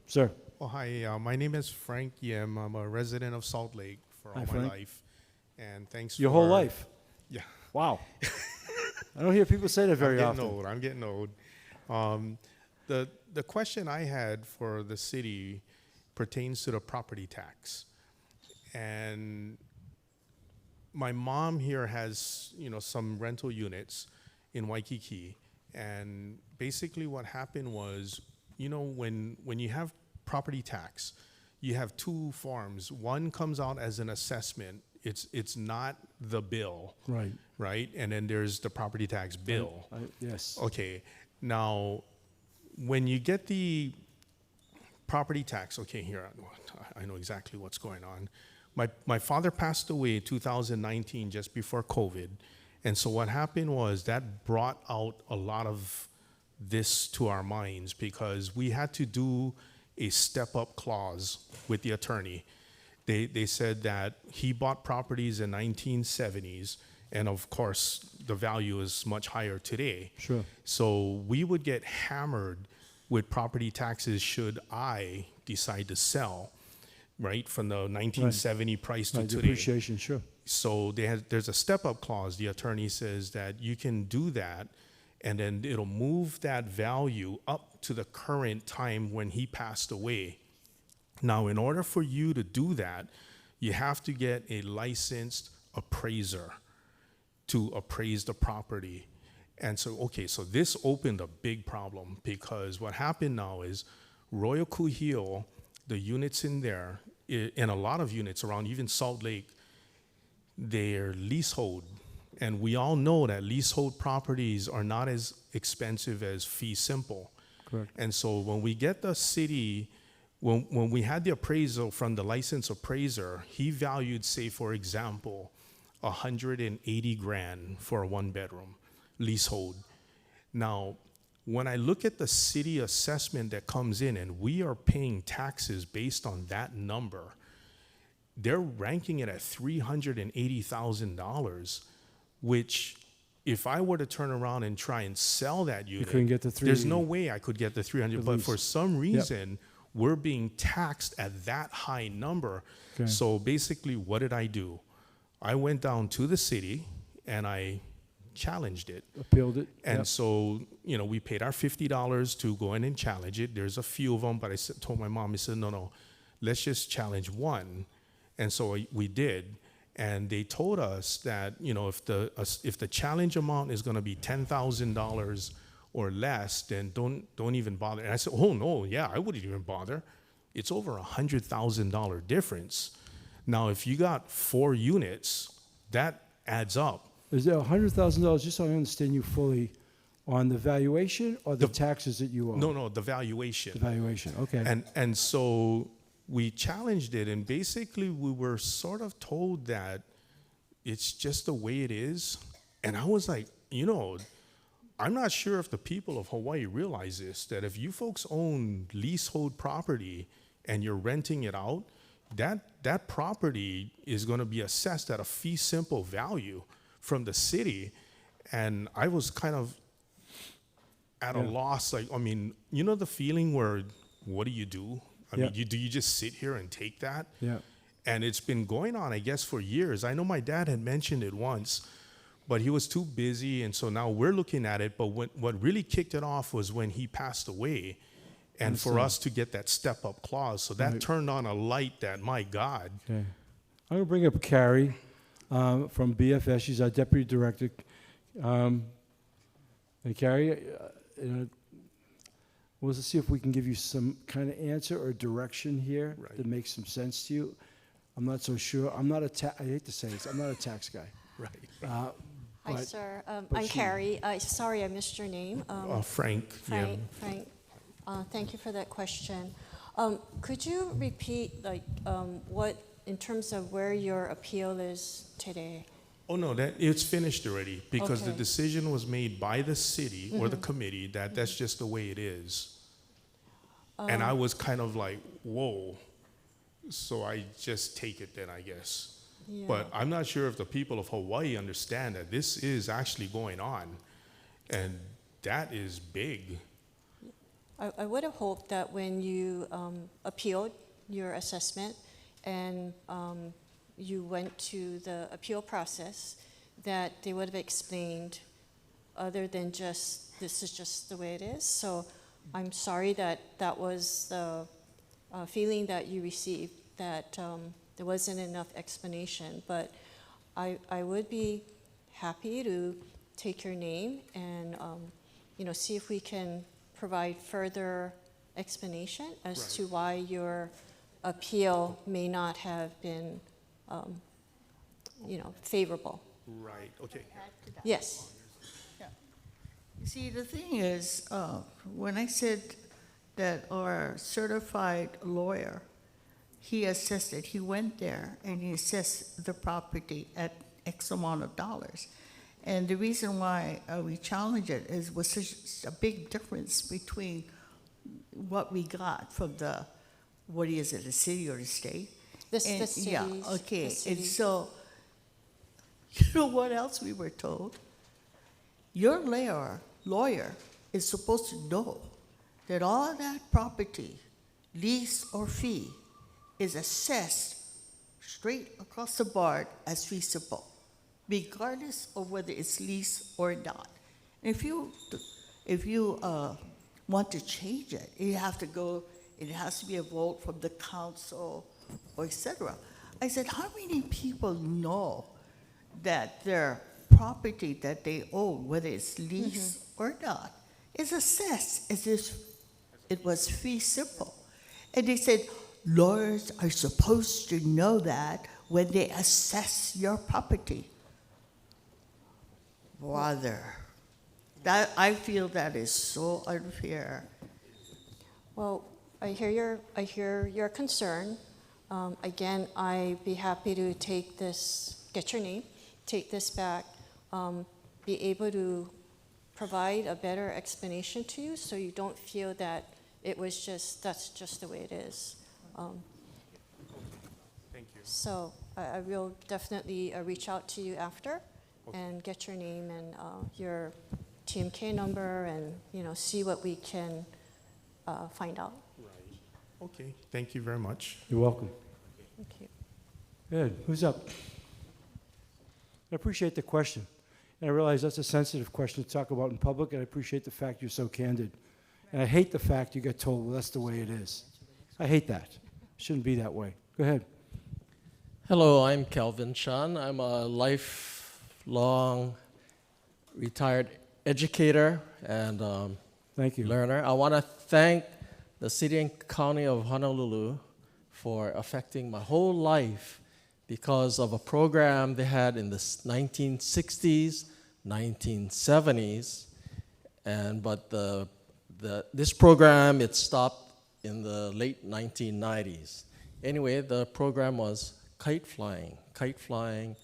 sir. Well, hi, my name is Frank Yim. I'm a resident of Salt Lake for all my life. And thanks Your whole life? Yeah. Wow. I don't hear people say that very often. I'm getting old. The question I had for the city pertains to the property tax. And my mom here has, some rental units in Waikiki. And basically what happened was, when you have property tax, you have 2 forms. One comes out as an assessment. It's not the bill. Right. Right? And then there's the property tax bill. Yes. Okay. Now, when you get the property tax, okay, here, I know exactly what's going on. My father passed away in 2019, just before COVID. And so what happened was that brought out a lot of this to our minds because we had to do a step-up clause with the attorney. They said that he bought properties in 1970s, and of course, the value is much higher today. Sure. So we would get hammered with property taxes should I decide to sell, right, from the 1970 price to today. Depreciation, sure. So there's a step-up clause. The attorney says that you can do that, and then it'll move that value up to the current time when he passed away. Now, in order for you to do that, you have to get a licensed appraiser to appraise the property. And so, okay, so this opened a big problem because what happened now is Royal Kuhio, the units in there, and a lot of units around, even Salt Lake, they're leasehold. And we all know that leasehold properties are not as expensive as fee simple. Correct. And so when we get the city, when we had the appraisal from the licensed appraiser, he valued, say, for example, 180 grand for a 1-bedroom leasehold. Now, when I look at the city assessment that comes in and we are paying taxes based on that number, they're ranking it at $380,000, which if I were to turn around and try and sell that unit, you couldn't get the there's no way I could get the 300, but least. for some reason, we're being taxed at that high number. Okay. So basically, what did I do? I went down to the city and I challenged it. Appealed it. And so, we paid our $50 to go in and challenge it. There's a few of them, but I told my mom, I said, no, let's just challenge one. And so we did. And they told us that, you know, if the challenge amount is going to be $10,000 or less, then don't even bother. And I said, oh no, yeah, I wouldn't even bother. It's over $100,000 difference. Now, if you got 4 units, that adds up. Is there $100,000, just so I understand you fully, on the valuation or the taxes that you owe? No, the valuation. The valuation, okay. And so we challenged it, and basically we were sort of told that it's just the way it is. And I was like, you know, I'm not sure if the people of Hawaii realize this, that if you folks own leasehold property and you're renting it out, that property is going to be assessed at a fee simple value from the city. And I was kind of at a loss. Like, I mean, you know the feeling where, what do you do? I mean, do you just sit here and take that? Yeah. And it's been going on, I guess, for years. I know my dad had mentioned it once, but he was too busy, and so now we're looking at it. But what really kicked it off was when he passed away, and for us to get that step-up clause. So that turned on a light that, my God. Okay. I'm going to bring up Carrie from BFS. She's our deputy director. Hey, Carrie, we'll see if we can give you some kind of answer or direction here that makes some sense to you. I'm not so sure. I'm not I hate to say this, I'm not a tax guy. Right. Hi, sir. I'm Carrie. Sorry, I missed your name. Frank. Frank. Thank you for that question. Could you repeat, like, what, in terms of where your appeal is today? Oh no, it's finished already, because the decision was made by the city or the committee that that's just the way it is. And I was kind of like, whoa. So I just take it then, I guess. Yeah. But I'm not sure if the people of Hawaii understand that this is actually going on, and that is big. I would have hoped that when you appealed your assessment and you went to the appeal process, that they would have explained other than just, this is just the way it is. So I'm sorry that that was the feeling that you received, that there wasn't enough explanation. But I would be happy to take your name and see if we can provide further explanation as to why your appeal may not have been favorable. Right, okay. Yes. Yeah. You see, the thing is, when I said that our certified lawyer, he assessed it, he went there and he assessed the property at X amount of dollars. And the reason why we challenged it was such a big difference between what we got from the, what is it, the city or the state? The cities. Yeah, okay. And so, you know what else we were told? Your lawyer is supposed to know that all that property, lease or fee, is assessed straight across the board as feasible, regardless of whether it's lease or not. And if you want to change it, it has to be a vote from the council, or etc. I said, how many people know that their property that they own, whether it's lease or not, is assessed as if it was fee simple? And they said, lawyers are supposed to know that when they assess your property. Brother, that I feel that is so unfair. Well, I hear your concern. Again, I'd be happy to take this, get your name, take this back, be able to provide a better explanation to you so you don't feel that it was that's just the way it is. Thank you. So I will definitely reach out to you after and get your name and your TMK number and see what we can find out. Right. Okay. Thank you very much. You're welcome. Thank you. Good. Who's up? I appreciate the question. And I realize that's a sensitive question to talk about in public, and I appreciate the fact you're so candid. And I hate the fact you get told, well, that's the way it is. I hate that. It shouldn't be that way. Go ahead. Hello, I'm Kelvin Chan. I'm a lifelong retired educator and Thank you. learner. I want to thank the City and County of Honolulu for affecting my whole life because of a program they had in the 1960s, 1970s, but this program, it stopped in the late 1990s. Anyway, the program was kite flying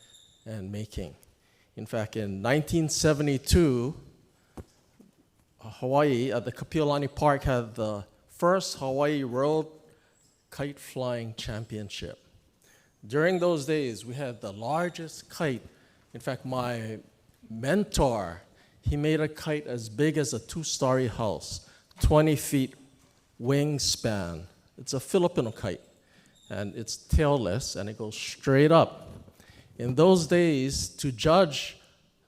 and making. In fact, in 1972, Hawaii at the Kapiolani Park had the first Hawaii World Kite Flying Championship. During those days, we had the largest kite. In fact, my mentor, he made a kite as big as a two-story house, 20 feet wingspan. It's a Filipino kite, and it's tailless, and it goes straight up. In those days, to judge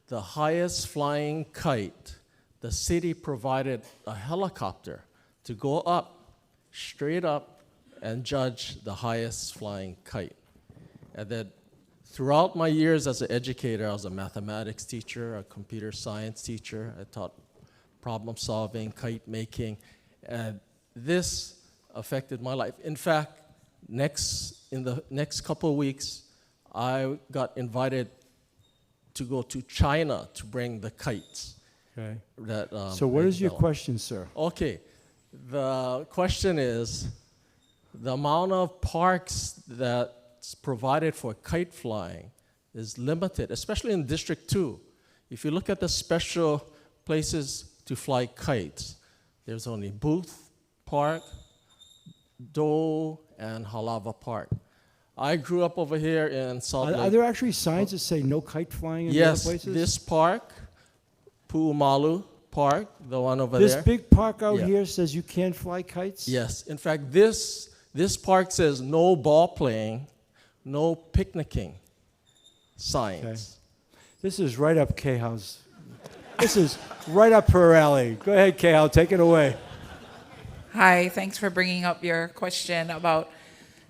the highest flying kite, the city provided a helicopter to go up, straight up, and judge the highest flying kite. And then throughout my years as an educator, I was a mathematics teacher, a computer science teacher. I taught problem solving, kite making, and this affected my life. In fact, in the next couple of weeks, I got invited to go to China to bring the kites. Okay. That, So what I is your developed. question, sir? Okay. The question is, the amount of parks that's provided for kite flying is limited, especially in District 2. If you look at the special places to fly kites, there's only Booth Park, Dole, and Halawa Park. I grew up over here in Salt Lake. Are there actually signs that say no kite flying in Yes, other places? this park, Pu'umalu Park, the one over This there. big park out Yeah. here says you can't fly kites? Yes. In fact, this park says no ball playing, no picnicking signs. This is right up Kayhaw's. This is right up her alley. Go ahead, Kayhaw, take it away. Hi, thanks for bringing up your question about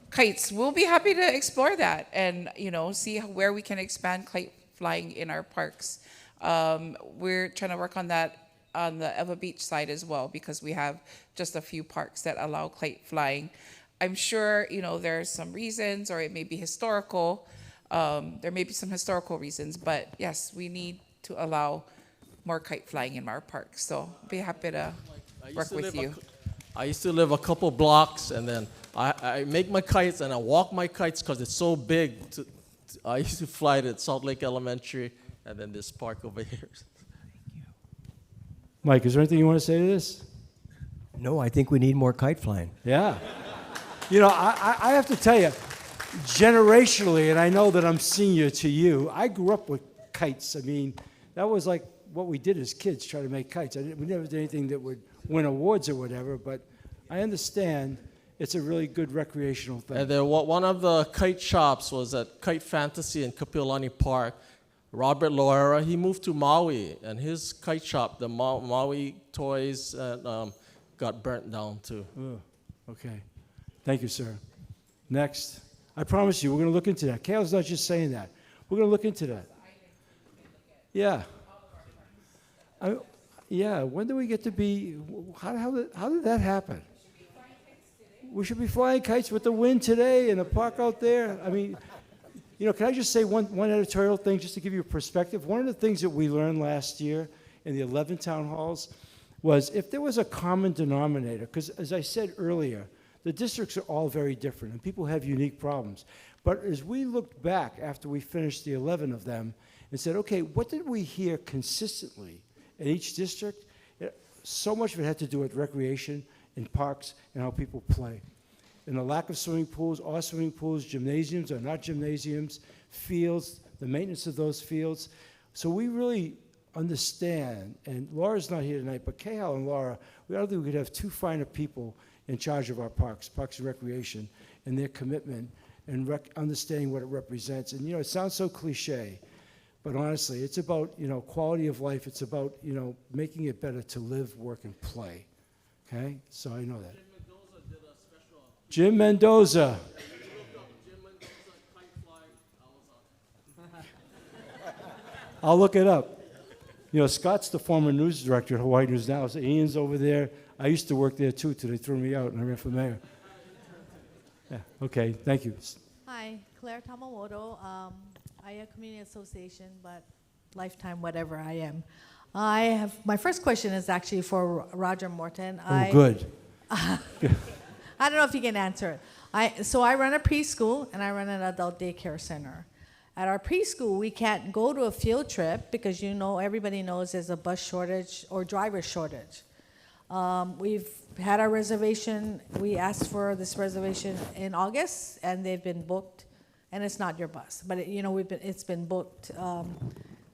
kites. We'll be happy to explore that and, see where we can expand kite flying in our parks. We're trying to work on that on the Eva Beach side as well because we have just a few parks that allow kite flying. I'm sure, there's some reasons or it may be historical. There may be some historical reasons, but yes, we need to allow more kite flying in our parks. So be happy to work with you. I used to live a couple blocks, and then I make my kites and I walk my kites because it's so big. I used to fly it at Salt Lake Elementary and then this park over here. Mike, is there anything you want to say to this? No, I think we need more kite flying. Yeah. I have to tell you, generationally, and I know that I'm senior to you, I grew up with kites. I mean, that was like what we did as kids, try to make kites. We never did anything that would win awards or whatever, but I understand it's a really good recreational thing. And then one of the kite shops was at Kite Fantasy in Kapiolani Park. Robert Loera, he moved to Maui, and his kite shop, the Maui toys, got burnt down too. Oh, okay. Thank you, sir. Next. I promise you, we're going to look into that. Kale's not just saying that. We're going to look into that. Yeah. Yeah, when do we get to be, how did that happen? We should be flying kites with the wind today in the park out there. I mean, can I just say one editorial thing just to give you a perspective? One of the things that we learned last year in the 11 town halls was if there was a common denominator, because as I said earlier, the districts are all very different and people have unique problems. But as we looked back after we finished the 11 of them and said, okay, what did we hear consistently in each district? So much of it had to do with recreation in parks and how people play. And the lack of swimming pools, are swimming pools, gymnasiums are not gymnasiums, fields, the maintenance of those fields. So we really understand, and Laura's not here tonight, but Kayal and Laura, we could have two finer people in charge of our parks and recreation, and their commitment and understanding what it represents. And it sounds so cliche, but honestly, it's about quality of life. It's about making it better to live, work, and play. Okay, so I know that. Jim Mendoza. I'll look it up. You know, Scott's the former news director at Hawaii News Now. So Ian's over there. I used to work there too, till they threw me out and I ran for mayor. Yeah, okay, thank you. Hi, Claire Tamamoto, ʻAiea Community Association, but lifetime whatever I am. My first question is actually for Roger Morton. Good. I don't know if you can answer it. So I run a preschool and I run an adult daycare center. At our preschool, we can't go to a field trip because everybody knows there's a bus shortage or driver shortage. We've had our reservation. We asked for this reservation in August, and they've been booked. And it's not your bus, but it's been booked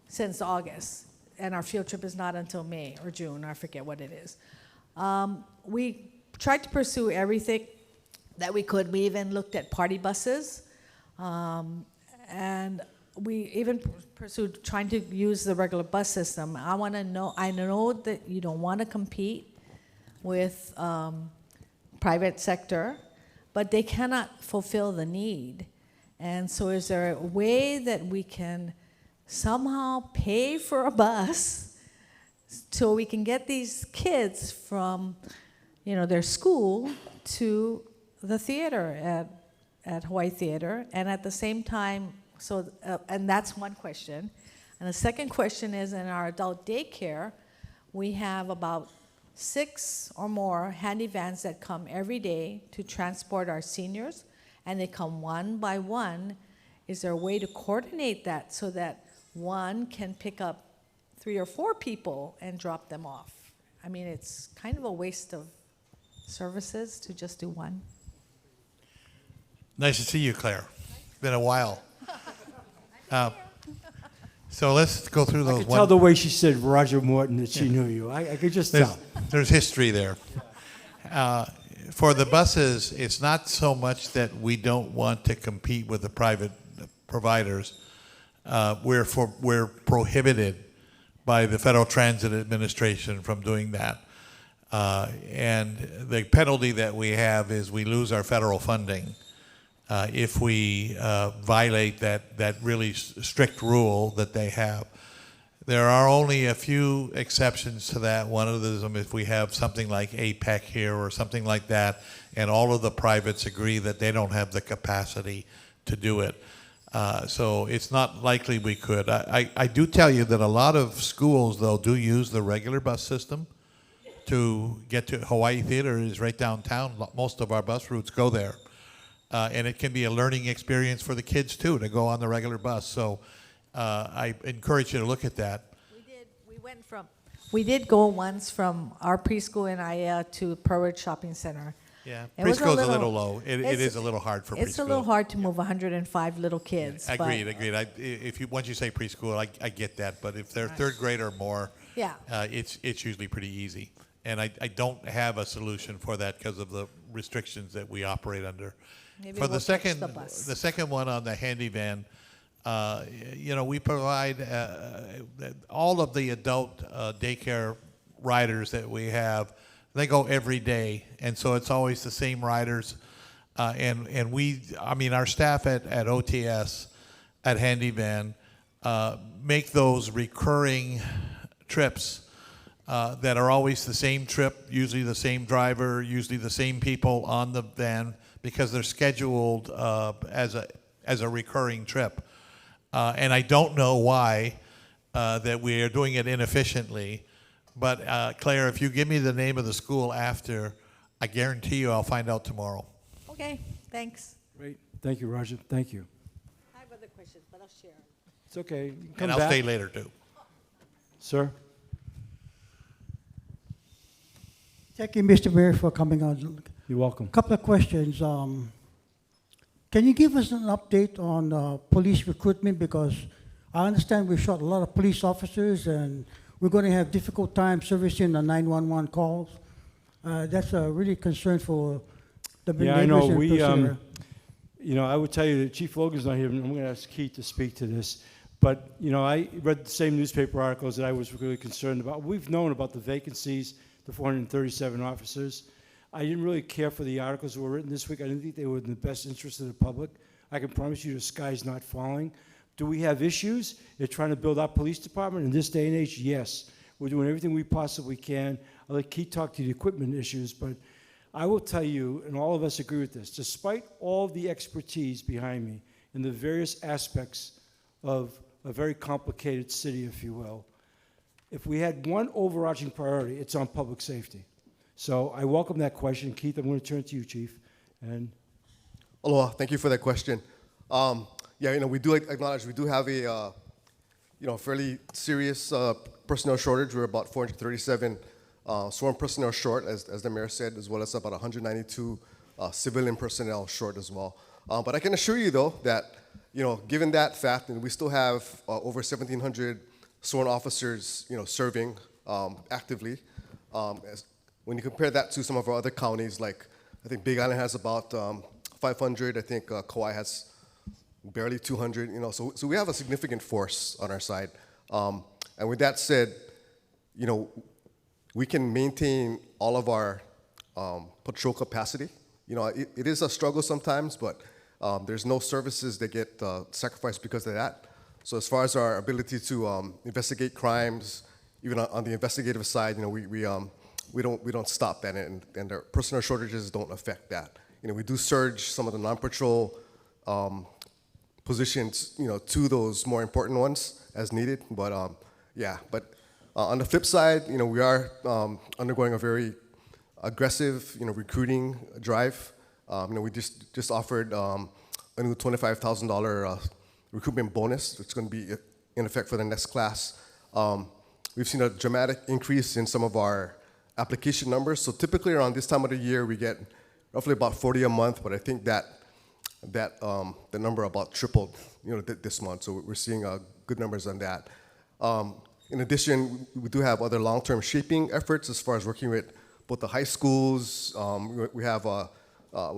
since August, and our field trip is not until May or June. I forget what it is. We tried to pursue everything that we could. We even looked at party buses. And we even pursued trying to use the regular bus system. I know that you don't want to compete with private sector, but they cannot fulfill the need. And so is there a way that we can somehow pay for a bus so we can get these kids from their school to the theater at Hawaii Theater, and at the same time, and that's one question. And the second question is, in our adult daycare, we have about 6 or more handy vans that come every day to transport our seniors, and they come one by one. Is there a way to coordinate that so that one can pick up 3 or 4 people and drop them off? I mean, it's kind of a waste of services to just do one. Nice to see you, Claire. It's been a while. So let's go through those. I could tell the way she said Roger Morton that she knew you. I could just tell. There's history there. For the buses, it's not so much that we don't want to compete with the private providers. We're prohibited by the Federal Transit Administration from doing that. And the penalty that we have is we lose our federal funding if we violate that really strict rule that they have. There are only a few exceptions to that. One of them is if we have something like APEC here or something like that, and all of the privates agree that they don't have the capacity to do it. So it's not likely we could. I do tell you that a lot of schools, though, do use the regular bus system to get to Hawaii Theater. Is right downtown. Most of our bus routes go there. And it can be a learning experience for the kids, too, to go on the regular bus. So I encourage you to look at that. We did go once from our preschool in ʻAiea to Pearl Shopping Center. Yeah, preschool's a little low. It is a little hard for preschool. It's a little hard to move 105 little kids. Yeah, agreed. Once you say preschool, I get that. But if they're third grade or more, it's usually pretty easy. And I don't have a solution for that because of the restrictions that we operate under. Maybe For we'll the second one on the handy van, we provide all of the adult daycare riders that we have. They go every day, and so it's always the same riders. And our staff at OTS, at Handy Van, make those recurring trips that are always the same trip, usually the same driver, usually the same people on the van, because they're scheduled as a recurring trip. And I don't know why that we are doing it inefficiently. But Claire, if you give me the name of the school after, I guarantee you I'll find out tomorrow. Okay, thanks. Great. Thank you, Roger. Thank you. I have other questions, but I'll share. It's okay. And I'll stay later, too. Sir? Thank you, Mr. Mayor, for coming on. You're welcome. A couple of questions. Can you give us an update on police recruitment? Because I understand we shot a lot of police officers and we're going to have difficult time servicing the 911 calls. That's a really concern for the neighbors. I know. in Pacific. I would tell you that Chief Logan's not here, and I'm going to ask Keith to speak to this. But, I read the same newspaper articles that I was really concerned about. We've known about the vacancies, the 437 officers. I didn't really care for the articles that were written this week. I didn't think they were in the best interest of the public. I can promise you the sky's not falling. Do we have issues in trying to build our police department in this day and age? Yes. We're doing everything we possibly can. I'll let Keith talk to the equipment issues, but I will tell you, and all of us agree with this, despite all the expertise behind me in the various aspects of a very complicated city, if you will, if we had one overarching priority, it's on public safety. So I welcome that question. Keith, I'm going to turn to you, Chief. And Aloha, thank you for that question. Yeah, we do acknowledge we do have a, fairly serious personnel shortage. We're about 437 sworn personnel short, as the mayor said, as well as about 192 civilian personnel short as well. But I can assure you, though, that given that fact, and we still have over 1,700 sworn officers, serving actively. When you compare that to some of our other counties, like I think Big Island has about 500. I think Kauai has barely 200. So we have a significant force on our side. And with that said, we can maintain all of our patrol capacity. It is a struggle sometimes, but there's no services that get sacrificed because of that. So as far as our ability to investigate crimes, even on the investigative side, we don't stop that, and our personnel shortages don't affect that. We do surge some of the non-patrol positions, to those more important ones as needed. But on the flip side, we are undergoing a very aggressive, recruiting drive. We just offered a new $25,000 recruitment bonus. It's going to be in effect for the next class. We've seen a dramatic increase in some of our application numbers. So typically around this time of the year, we get roughly about 40 a month, but I think that the number about tripled, this month. So we're seeing good numbers on that. In addition, we do have other long-term shaping efforts as far as working with both the high schools. We have law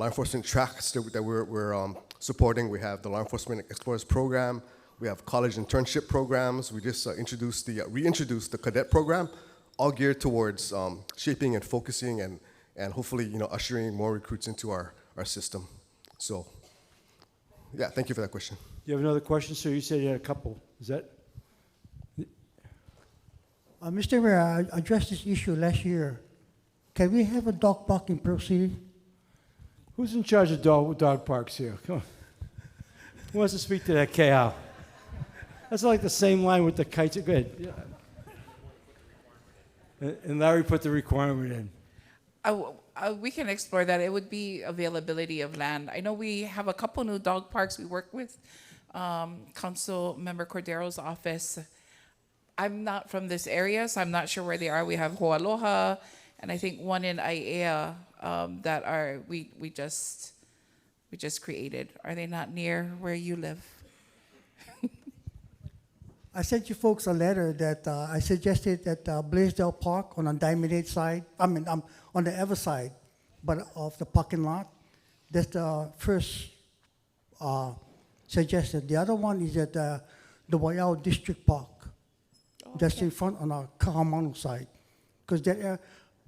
enforcement tracks that we're supporting. We have the Law Enforcement Explorers Program. We have college internship programs. We just reintroduced the cadet program, all geared towards shaping and focusing and hopefully ushering more recruits into our system. So, yeah, thank you for that question. you have another question, sir? You said you had a couple. Is that? Mr. Mayor, I addressed this issue last year. Can we have a dog park in Pearl City? Who's in charge of dog parks here? Come on. Who wants to speak to that, KL? That's like the same line with the kites. Go ahead. Yeah. And Larry put the requirement in. We can explore that. It would be availability of land. I know we have a couple new dog parks we work with. Council Member Cordero's office. I'm not from this area, so I'm not sure where they are. We have Hoaloha, and I think one in ʻAiea that we just created. Are they not near where you live? I sent you folks a letter that I suggested that Blaisdell Park on the Diamond 8 side, on the other side, but of the parking lot. That's the first suggestion. The other one is at the Waiau District Park. Oh, that's in front on the Kahamanu side. Because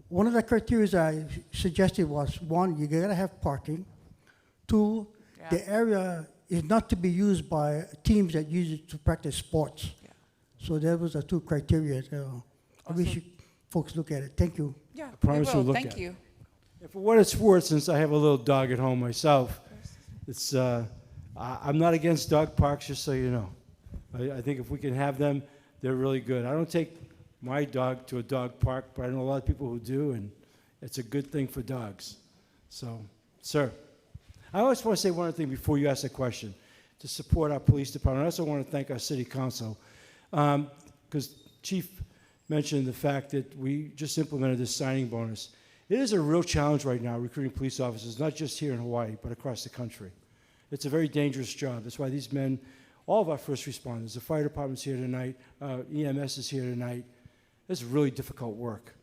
one of the criteria I suggested was, one, you gotta have parking. Two, the area is not to be used by teams that use it to practice sports. Yeah. So that was the two criteria. I wish you folks look at it. Thank you. Yeah, I promise we'll look Thank at you. it. And for what it's worth, since I have a little dog at home myself, it's I'm not against dog parks, just so you know. I think if we can have them, they're really good. I don't take my dog to a dog park, but I know a lot of people who do, and it's a good thing for dogs. So, sir. I always want to say one other thing before you ask a question, to support our police department. I also want to thank our city council, because Chief mentioned the fact that we just implemented this signing bonus. It is a real challenge right now recruiting police officers, not just here in Hawaii, but across the country. It's a very dangerous job. That's why these men, all of our first responders, the fire department's here tonight, EMS is here tonight. It's really difficult work.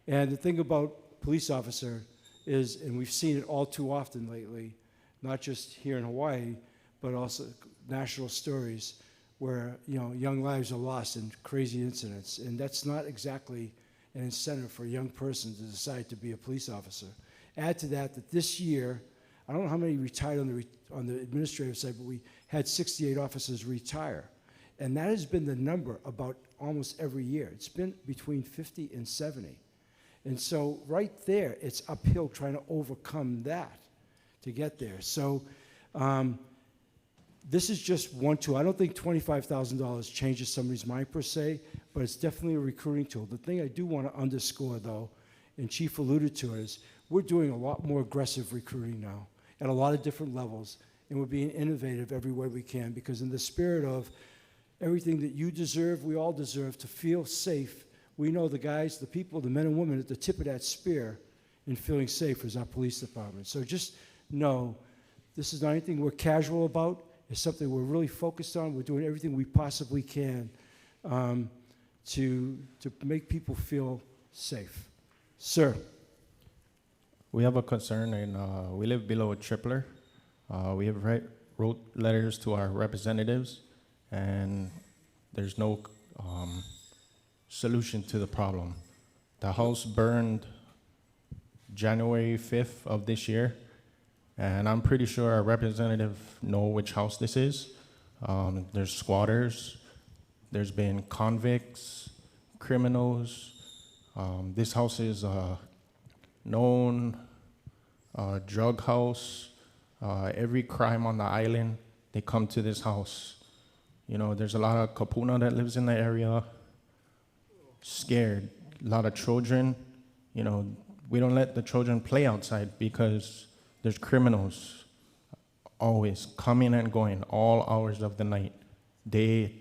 And the thing about police officer is, and we've seen it all too often lately, not just here in Hawaii, but also national stories where young lives are lost in crazy incidents, and that's not exactly an incentive for a young person to decide to be a police officer. Add to that this year, I don't know how many retired on the administrative side, but we had 68 officers retire. And that has been the number about almost every year. It's been between 50 and 70. And so right there, it's uphill trying to overcome that to get there. So this is just one tool. I don't think $25,000 changes somebody's mind per se, but it's definitely a recruiting tool. The thing I do want to underscore, though, and Chief alluded to it, is we're doing a lot more aggressive recruiting now at a lot of different levels, and we're being innovative every way we can, because in the spirit of everything that you deserve, we all deserve to feel safe. We know the guys, the people, the men and women at the tip of that spear in feeling safe is our police department. So just know this is not anything we're casual about. It's something we're really focused on. We're doing everything we possibly can to make people feel safe. Sir. We have a concern, and we live below a tripler. We have wrote letters to our representatives, and there's no solution to the problem. The house burned January 5th of this year, and I'm pretty sure our representative know which house this is. There's squatters, there's been convicts, criminals. This house is a known drug house. Every crime on the island, they come to this house. You know, there's a lot of kūpuna that lives in the area, scared. A lot of children, you know, we don't let the children play outside because there's criminals always coming and going, all hours of the night, day,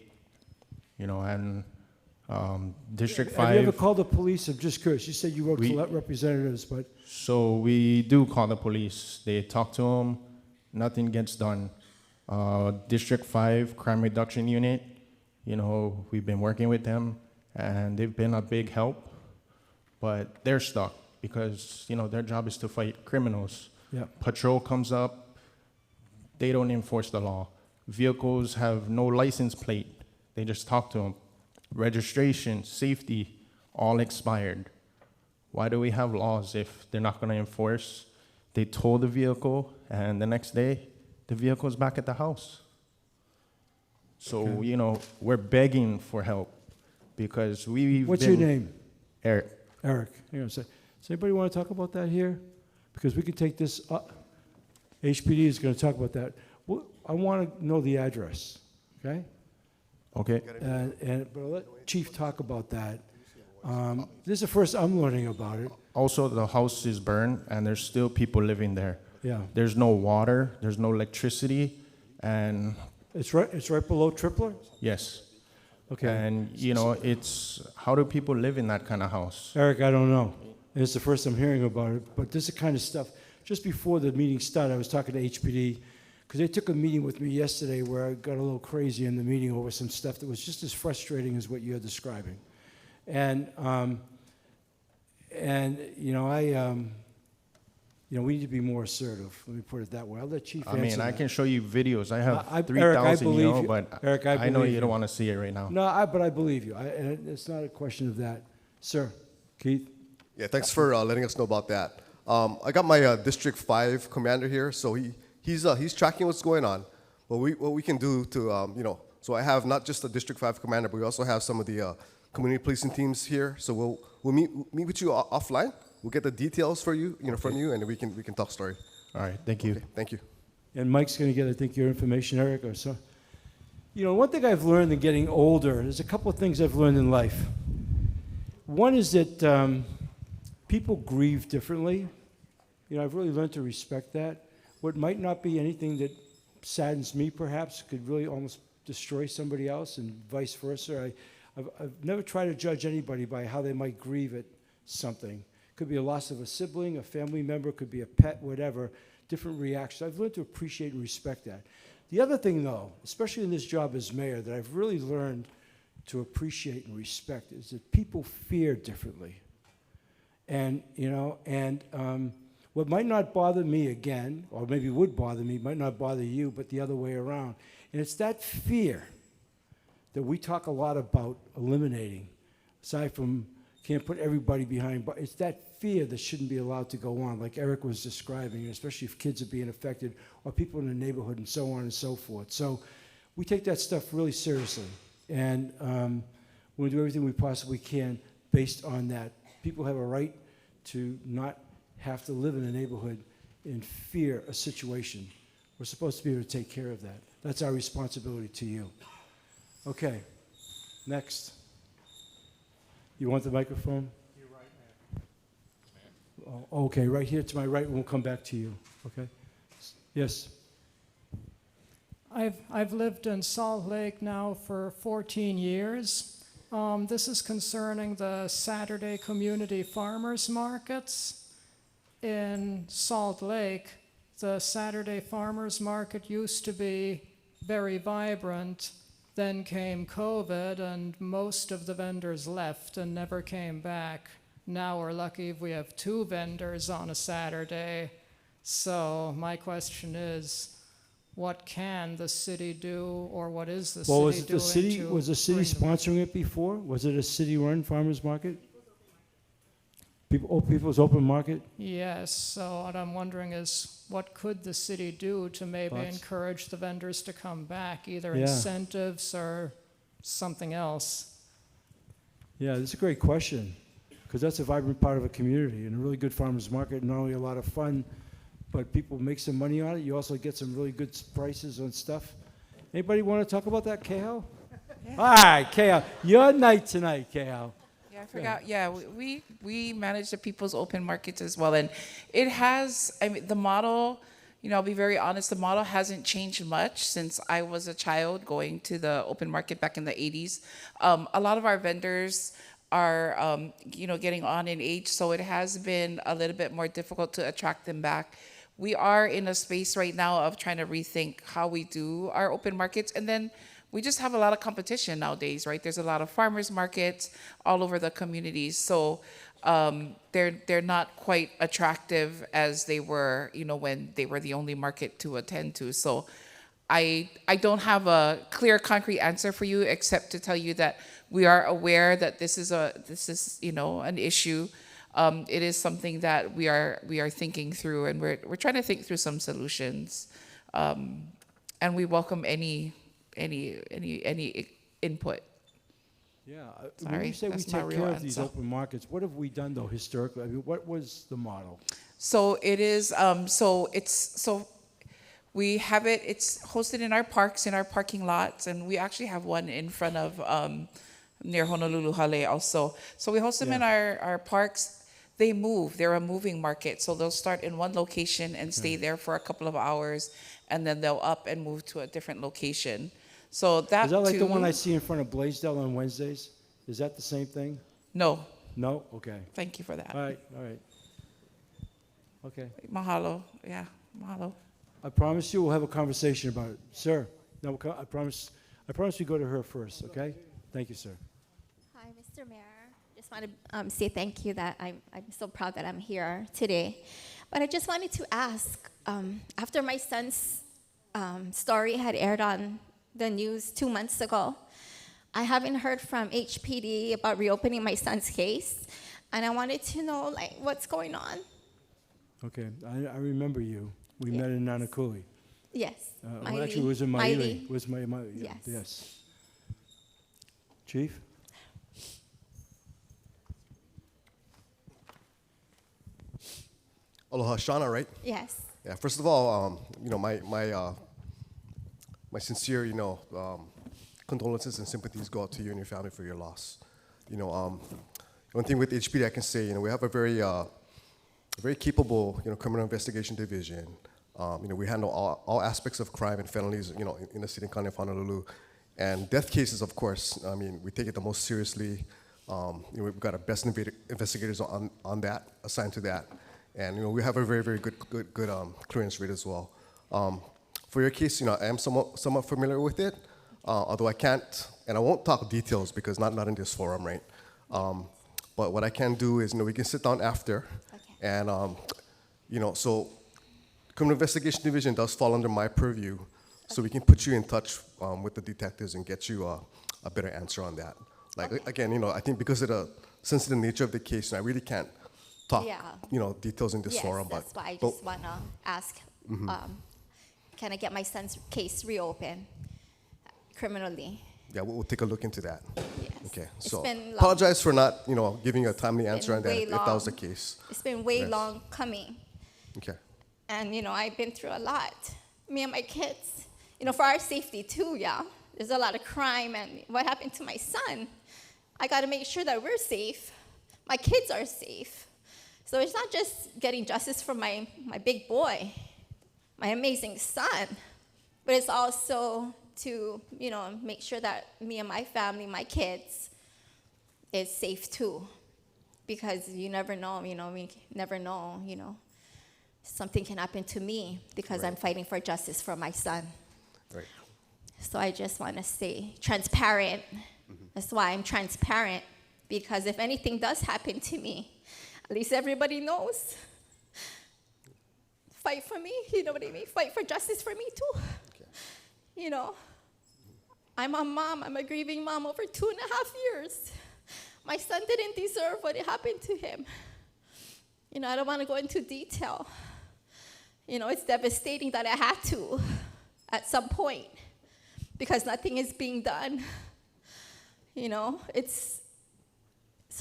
you know, and District 5. Have you ever called the police? I'm just curious. You said you wrote to representatives, but. So we do call the police. They talk to them. Nothing gets done. District 5 Crime Reduction Unit, you know, we've been working with them, and they've been a big help, but they're stuck because, you know, their job is to fight criminals. Yeah. Patrol comes up, they don't enforce the law. Vehicles have no license plate. They just talk to them. Registration, safety, all expired. Why do we have laws if they're not going to enforce? They tow the vehicle, and the next day, the vehicle's back at the house. So, Okay. you know, we're begging for help because we've What's been- your name? Eric. Eric. Hang on a sec. Does anybody want to talk about that here? Because we can take this up. HPD is going to talk about that. I want to know the address, okay? Okay. But I'll let Chief talk about that. This is the first I'm learning about it. Also, the house is burned, and there's still people living there. Yeah. There's no water, there's no electricity, and... It's right below Tripler? Yes. Okay. And, you know, it's... How do people live in that kind of house? Eric, I don't know. It's the first I'm hearing about it, but this is the kind of stuff. Just before the meeting started, I was talking to HPD, because they took a meeting with me yesterday where I got a little crazy in the meeting over some stuff that was just as frustrating as what you're describing. And you know, we need to be more assertive. Let me put it that way. I'll let Chief answer I mean, I that. can show you videos. I have Eric, 3,000, you know, you. but Eric, I know believe you don't want to see it right now. No, but I believe you. And it's not a question of that. Sir, Keith? Yeah, thanks for letting us know about that. I got my District 5 commander here, so he's tracking what's going on. What we can do to, you know, so I have not just the District 5 commander, but we also have some of the community policing teams here. So we'll meet with you offline. We'll get the details for you, from you, and we can talk story. All right, thank you. Okay, thank you. And Mike's going to get, I think, your information, Eric, or so. You know, one thing I've learned in getting older, there's a couple of things I've learned in life. One is that people grieve differently. You know, I've really learned to respect that. What might not be anything that saddens me, perhaps, could really almost destroy somebody else, and vice versa. I've never tried to judge anybody by how they might grieve at something. Could be a loss of a sibling, a family member, could be a pet, whatever, different reactions. I've learned to appreciate and respect that. The other thing, though, especially in this job as mayor, that I've really learned to appreciate and respect is that people fear differently. And, you know, what might not bother me again, or maybe would bother me, might not bother you, but the other way around. And it's that fear that we talk a lot about eliminating, aside from can't put everybody behind, but it's that fear that shouldn't be allowed to go on, like Eric was describing, especially if kids are being affected or people in the neighborhood and so on and so forth. So we take that stuff really seriously, and we'll do everything we possibly can based on that. People have a right to not have to live in a neighborhood and fear a situation. We're supposed to be able to take care of that. That's our responsibility to you. Okay, next. You want the microphone? You're right there. Oh, okay, right here to my right, we'll come back to you, okay? Yes? I've lived in Salt Lake now for 14 years. This is concerning the Saturday community farmers markets. In Salt Lake, the Saturday farmers market used to be very vibrant. Then came COVID, and most of the vendors left and never came back. Now we're lucky if we have 2 vendors on a Saturday. So my question is, what can the city do, or what is the Well, city doing was the city bring them- sponsoring it before? Was it a city-run farmers market? People's open market? Yes, so what I'm wondering is, what could the city do to maybe Lots. encourage the vendors to come back, either Yeah. incentives or something else? Yeah, that's a great question, because that's a vibrant part of a community and a really good farmers market. Not only a lot of fun, but people make some money on it. You also get some really good prices on stuff. Anybody want to talk about that, Kehal? Yeah. All right, Kehal, your night tonight, Kehal. Yeah, I forgot. Yeah, we manage the people's open markets as well, and it has. I mean, the model. You know, I'll be very honest. The model hasn't changed much since I was a child going to the open market back in the '80s. A lot of our vendors are, getting on in age, so it has been a little bit more difficult to attract them back. We are in a space right now of trying to rethink how we do our open markets, and then we just have a lot of competition nowadays, right? There's a lot of farmers markets all over the communities, so they're not quite attractive as they were, when they were the only market to attend to. So I don't have a clear, concrete answer for you, except to tell you that we are aware that this is an issue. It is something that we are thinking through, and we're trying to think through some solutions, and we welcome any input. Yeah, Sorry, when you say we that's my take real care of these answer. open markets, what have we done though historically? I mean, what was the model? So it is. We have it. It's hosted in our parks, in our parking lots, and we actually have one in front of near Honolulu Hale also. So we host them in our parks. They move. They're a moving market, so they'll start in one location and stay there for a couple of hours, and then they'll up and move to a different location. So that Is that like the too- one I see in front of Blaisdell on Wednesdays? Is that the same thing? No. No? Okay. Thank you for that. All right, all right. Okay. Mahalo. Yeah, mahalo. I promise you we'll have a conversation about it. Sir, no, I promise we go to her first, okay? Thank you, sir. Hi, Mr. Mayor. Just want to say thank you that I'm so proud that I'm here today. But I just wanted to ask, after my son's story had aired on the news 2 months ago, I haven't heard from HPD about reopening my son's case, and I wanted to know what's going on. Okay, I remember you. We met in Nanakuli. Yes. Well, actually, it was in Maili. It was Maili. Yes. Yes. Chief? Aloha, Shauna, right? Yes. Yeah. First of all, my sincere, condolences and sympathies go out to you and your family for your loss. One thing with HPD I can say, we have a very capable, criminal investigation division. We handle all aspects of crime and felonies, in the city and county of Honolulu. And death cases, of course, we take it the most seriously. We've got our best investigators on that, assigned to that. And, we have a very, very good clearance rate as well. For your case, I am somewhat familiar with it, although I can't, and I won't talk details because not in this forum, right? But what I can do is, we can sit down after, and, so criminal investigation division does fall under my purview, so we can put you in touch with the detectives and get you a better answer on that. Again, I think because of the sensitive nature of the case, I really can't talk, Yeah. details in this Yes, forum. that's But why I just want to ask, can I get my son's case reopened criminally? yeah, we'll take a look into that. Yes. Okay, It's so been long. apologize for not, giving a timely answer been on that way if that was the long. case. It's been way Yes. long coming. Okay. And, I've been through a lot. Me and my kids, for our safety too, yeah. There's a lot of crime, and what happened to my son? I got to make sure that we're safe. My kids are safe. So it's not just getting justice for my big boy, my amazing son, but it's also to, make sure that me and my family, my kids, is safe too. Because you never know, we never know, something can happen to me because I'm fighting for justice for my son. Right. So I just want to stay transparent. That's why I'm transparent, because if anything does happen to me, at least everybody knows. Fight for me, you know what I mean? Fight for justice for me too. Okay. I'm a mom, I'm a grieving mom over 2.5 years. My son didn't deserve what happened to him. I don't want to go into detail. It's devastating that I had to at some point because nothing is being done. It's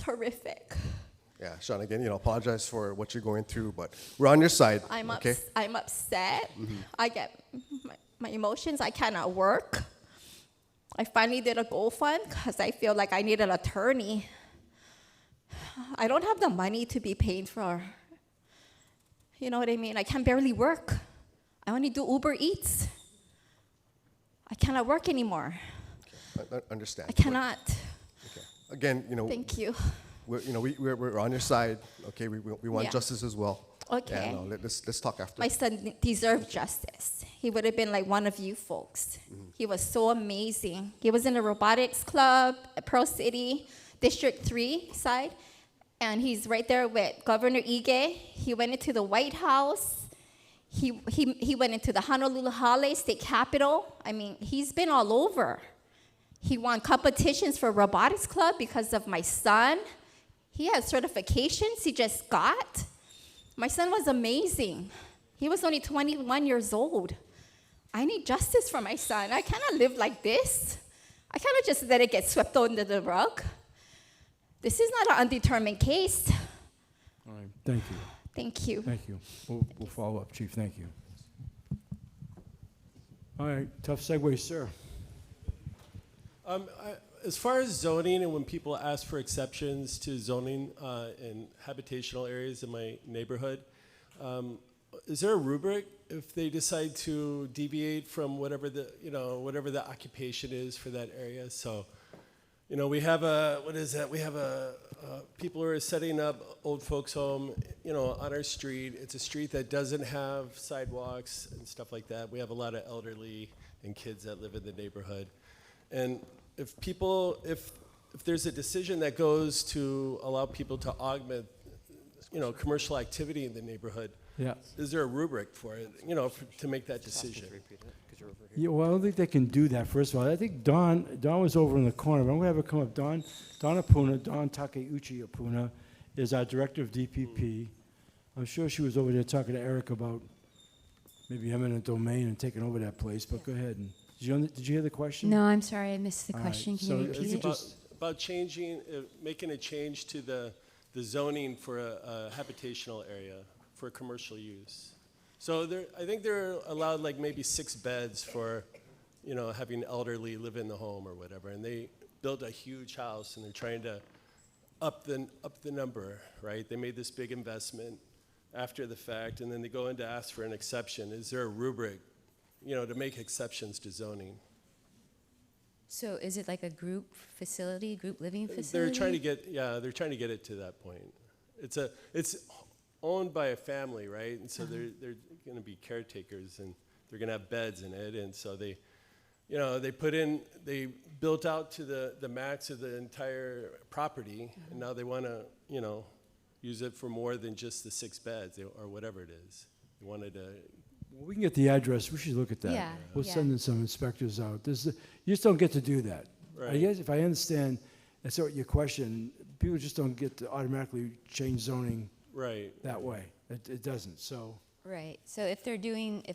horrific. Yeah, Sean, again, apologize for what you're going through, but we're on your side. I'm okay? I'm upset. I get my emotions. I cannot work. I finally did a GoFund because I feel like I need an attorney. I don't have the money to be paying for, you know what I mean? I can barely work. I only do Uber Eats. I cannot work anymore. Okay. I understand. I cannot. Okay. Again, Thank you. We're on your side. Okay, we want Yeah. justice as well. Okay. And let's talk after. My son deserved justice. He would have been like one of you folks. He was so amazing. He was in the robotics club at Pearl City, District 3 side, and he's right there with Governor Ige. He went into the White House. He went into the Honolulu State Capitol. I mean, he's been all over. He won competitions for robotics club because of my son. He has certifications he just got. My son was amazing. He was only 21 years old. I need justice for my son. I cannot live like this. I cannot just let it get swept under the rug. This is not an undetermined case. All right, thank you. Thank you. Thank you. We'll follow up, Chief. Thank you. All right, tough segue, sir. As far as zoning and when people ask for exceptions to zoning in habitational areas in my neighborhood, is there a rubric if they decide to deviate from whatever the occupation is for that area? So, we have people who are setting up old folks home, on our street. It's a street that doesn't have sidewalks and stuff like that. We have a lot of elderly and kids that live in the neighborhood. And if there's a decision that goes to allow people to augment, commercial activity in the neighborhood, Yeah. is there a rubric for it, to make that decision? Yeah, well, I don't think they can do that, first of all. I think Dawn was over in the corner. I'm going to have her come up. Dawn Apuna, Dawn Takeuchi Apuna, is our director of DPP. I'm sure she was over there talking to Eric about maybe eminent domain and taking over that place, but go ahead. Did you hear the question? No, I'm sorry, I missed the All right, question. Can so you if repeat you it? just- About changing, making a change to the zoning for a habitational area for commercial use. So I think they're allowed like maybe 6 beds for, having elderly live in the home or whatever. And they built a huge house and they're trying to up the number, right? They made this big investment after the fact, and then they go in to ask for an exception. Is there a rubric, to make exceptions to zoning? So is it like a group facility, group living facility? They're trying to get it to that point. It's owned by a family, right? And so they're going to be caretakers, and they're going to have beds in it, and so they built out to the max of the entire property, and now they want to use it for more than just the 6 beds or whatever it is. They wanted to. Well, we can get the address. We should look at that. Yeah, We'll yeah. send in some inspectors out. You just don't get to do that. I Right. guess if I understand, that's what your question. People just don't get to automatically change zoning Right. that way. It doesn't, so. Right. So if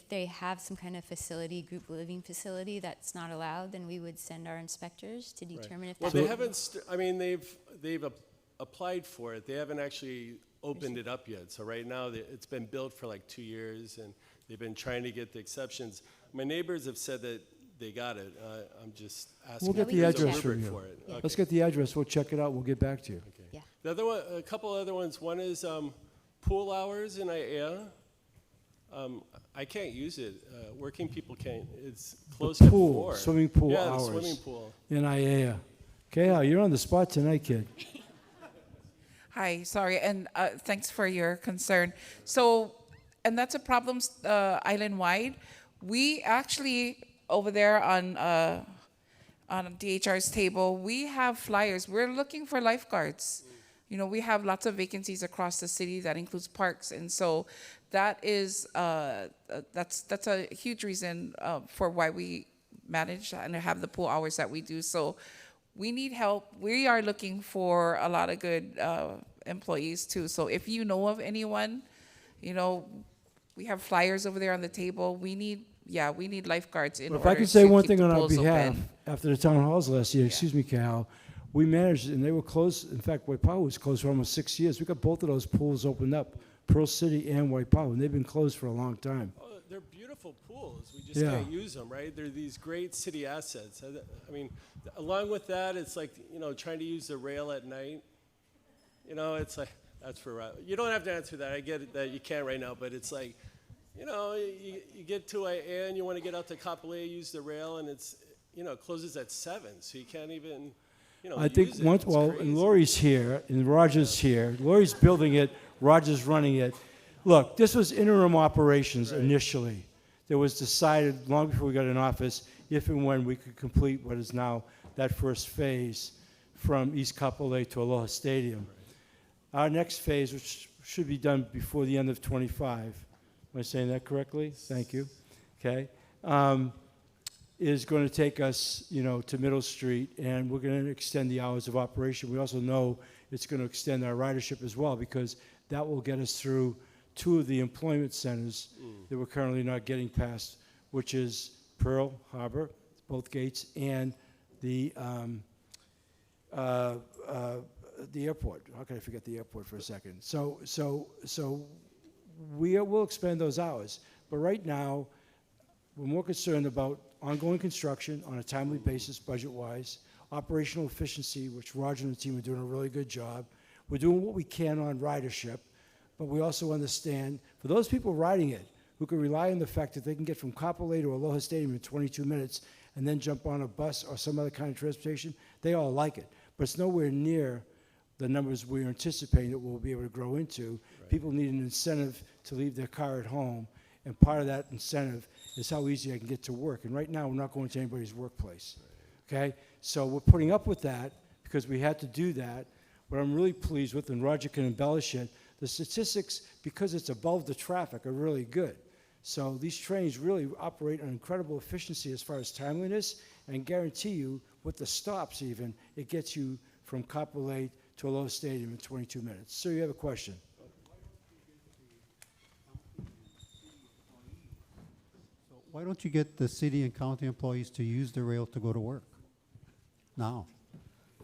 they have some kind of facility, group living facility that's not allowed, then we would send our inspectors to determine if Well, that's. they haven't, I mean, they've applied for it. They haven't actually opened it up yet. So right now, it's been built for like 2 years, and they've been trying to get the exceptions. My neighbors have said that they got it. I'm just asking. We'll get if the there's a address for rubric you. for it. Okay. Let's get the address, we'll check it out, we'll get back to you. Okay. Yeah. The other one, a couple other ones. One is pool hours in ʻAiea. I can't use it. Working people can't. It's closed at 4. Swimming pool yeah, hours. the swimming pool. In ʻAiea. Okay, you're on the spot tonight, kid. Hi, sorry, and thanks for your concern. So, and that's a problem island-wide. We actually, over there on DHR's table, we have flyers. We're looking for lifeguards. You know, we have lots of vacancies across the city that includes parks, and so that is that's a huge reason for why we manage and have the pool hours that we do. So we need help. We are looking for a lot of good employees too. So if you know of anyone, you know, we have flyers over there on the table. We need lifeguards in But order if I can say to one keep thing the on our pools behalf, open. after the town halls last year, excuse me, Cal, we managed, and they were closed, in fact, Waipahu was closed for almost 6 years. We got both of those pools opened up, Pearl City and Waipahu, and they've been closed for a long time. Oh, they're beautiful pools. We just Yeah. can't use them, right? They're these great city assets. I mean, along with that, it's like, you know, trying to use the rail at night. You know, it's like, that's for, you don't have to answer that. I get it that you can't right now, but it's like, you know, you get to ʻAiea and you want to get out to Kapolei, use the rail, and it's, you know, it closes at 7, so you can't even, you know, I think use it. once, It's well, crazy. and Lori's here, and Roger's here. Lori's building it, Roger's running it. Look, this was interim operations initially. It was decided long before we got in office if and when we could complete what is now that first phase from East Kapolei to Aloha Stadium. Our next phase, which should be done before the end of 25, am I saying that correctly? Thank you. Okay. Is going to take us, you know, to Middle Street, and we're going to extend the hours of operation. We also know it's going to extend our ridership as well, because that will get us through 2 of the employment centers that we're currently not getting past, which is Pearl Harbor, both gates, and the airport. How can I forget the airport for a second? So we will expand those hours, but right now we're more concerned about ongoing construction on a timely basis, budget-wise, operational efficiency, which Roger and the team are doing a really good job. We're doing what we can on ridership, but we also understand, for those people riding it, who can rely on the fact that they can get from Kapolei to Aloha Stadium in 22 minutes and then jump on a bus or some other kind of transportation, they all like it. But it's nowhere near the numbers we're anticipating that we'll be able to grow into. Right. People need an incentive to leave their car at home, and part of that incentive is how easy I can get to work. And right now, we're not going to anybody's workplace, okay? So we're putting up with that because we had to do that. What I'm really pleased with, and Roger can embellish it, the statistics, because it's above the traffic, are really good. So these trains really operate on incredible efficiency as far as timeliness, and guarantee you, with the stops even, it gets you from Kapolei to Aloha Stadium in 22 minutes. So you have a question? Why don't you get the city and county employees to use the rail to go to work? Now.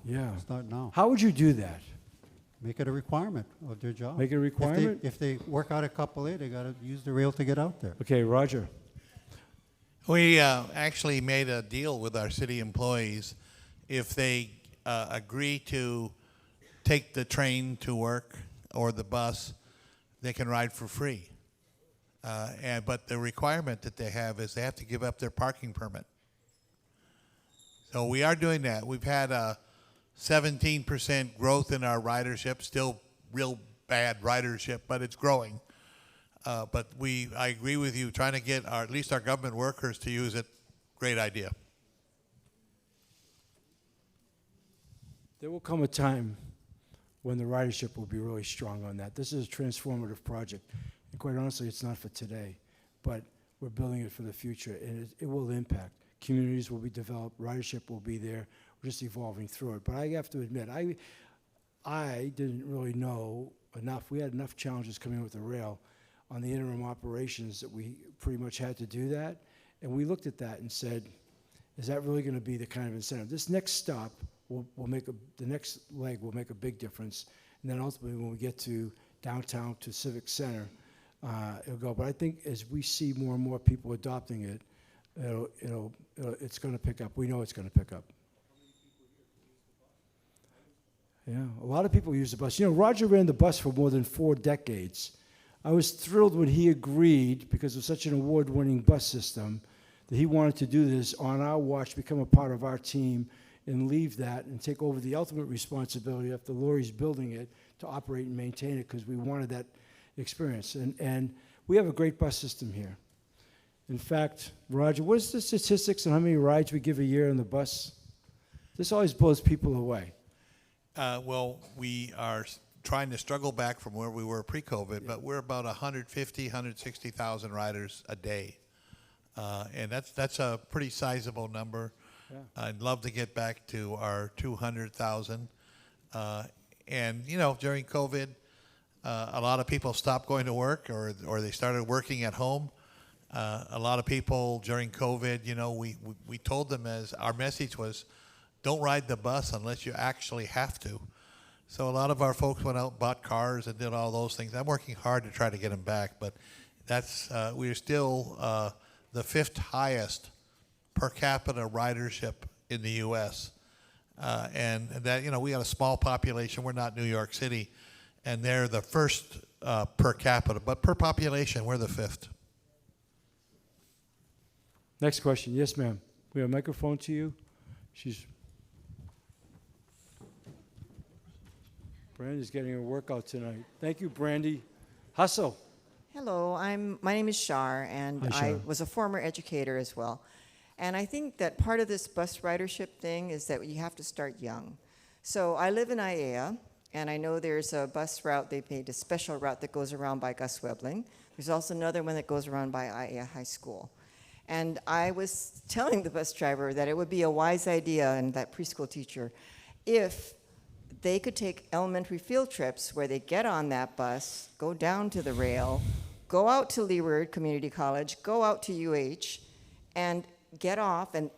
Yeah. Start now. How would you do that? Make it a requirement of their job. Make it a requirement? If they work out at Kapolei, they got to use the rail to get out there. Okay, Roger. We actually made a deal with our city employees. If they agree to take the train to work or the bus, they can ride for free. But the requirement that they have is they have to give up their parking permit. So we are doing that. We've had a 17% growth in our ridership, still real bad ridership, but it's growing. But I agree with you, trying to get at least our government workers to use it, great idea. There will come a time when the ridership will be really strong on that. This is a transformative project. And quite honestly, it's not for today, but we're building it for the future, and it will impact. Communities will be developed, ridership will be there. We're just evolving through it. But I have to admit, I didn't really know enough. We had enough challenges coming with the rail on the interim operations that we pretty much had to do that. And we looked at that and said, is that really going to be the kind of incentive? This next stop will make the next leg will make a big difference. And then ultimately when we get to downtown to Civic Center, it'll go. But I think as we see more and more people adopting it, it's going to pick up. We know it's going to pick up. Yeah, a lot of people use the bus. You know, Roger ran the bus for more than 4 decades. I was thrilled when he agreed, because of such an award-winning bus system, that he wanted to do this on our watch, become a part of our team, and leave that and take over the ultimate responsibility after Lori's building it to operate and maintain it, because we wanted that experience. And we have a great bus system here. In fact, Roger, what is the statistics on how many rides we give a year on the bus? This always blows people away. Well, we are trying to struggle back from where we were pre-COVID, but we're about 150, 160,000 riders a day. And that's a pretty sizable number. Yeah. I'd love to get back to our 200,000. And, you know, during COVID, a lot of people stopped going to work or they started working at home. A lot of people during COVID, you know, we told them, as our message was, don't ride the bus unless you actually have to. So a lot of our folks went out, bought cars, and did all those things. I'm working hard to try to get them back, but that's we're still the 5th highest per capita ridership in the U.S. And that, you know, we got a small population. We're not New York City, and they're the 1st per capita, but per population, we're the 5th. Next question. Yes, ma'am. We have a microphone to you. Brandy's getting her workout tonight. Thank you, Brandy. Hustle. Hello, my name is Shar, and Hi, Shar. I was a former educator as well. And I think that part of this bus ridership thing is that you have to start young. So I live in ʻAiea, and I know there's a bus route, they made a special route that goes around by Gus Webling. There's also another one that goes around by ʻAiea High School. And I was telling the bus driver that it would be a wise idea, and that preschool teacher, if they could take elementary field trips where they get on that bus, go down to the rail, go out to Leeward Community College, go out to UH, and get off, and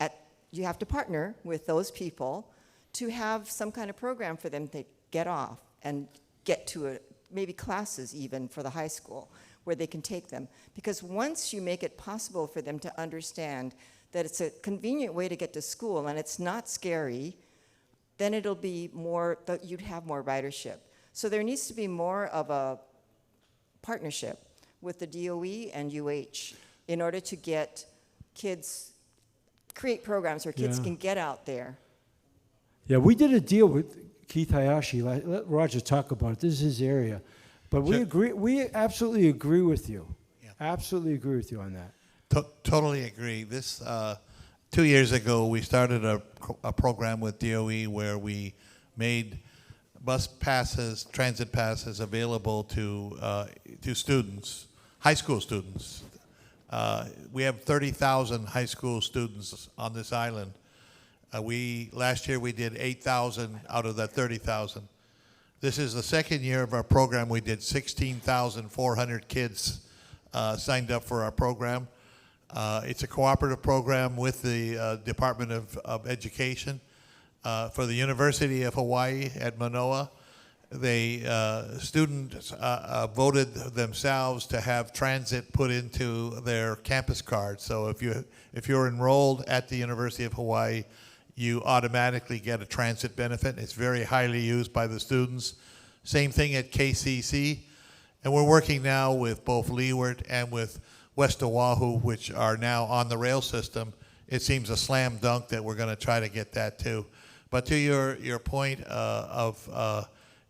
you have to partner with those people to have some kind of program for them to get off and get to maybe classes even for the high school where they can take them. Because once you make it possible for them to understand that it's a convenient way to get to school and it's not scary, then it'll be more, you'd have more ridership. So there needs to be more of a partnership with the DOE and UH in order to get kids, create programs where kids can get out there. Yeah, we did a deal with Keith Hayashi. Let Roger talk about it. This is his area. But we agree. We absolutely agree with you. Yeah. Absolutely agree with you on that. Totally agree. This 2 years ago, we started a program with DOE where we made bus passes, transit passes available to students, high school students. We have 30,000 high school students on this island. Last year we did 8,000 out of that 30,000. This is the second year of our program. We did 16,400 kids signed up for our program. It's a cooperative program with the Department of Education. For the University of Hawaii at Manoa, students voted themselves to have transit put into their campus card. So if you're enrolled at the University of Hawaii, you automatically get a transit benefit. It's very highly used by the students. Same thing at KCC. And we're working now with both Leeward and with West Oahu, which are now on the rail system. It seems a slam dunk that we're going to try to get that too. But to your point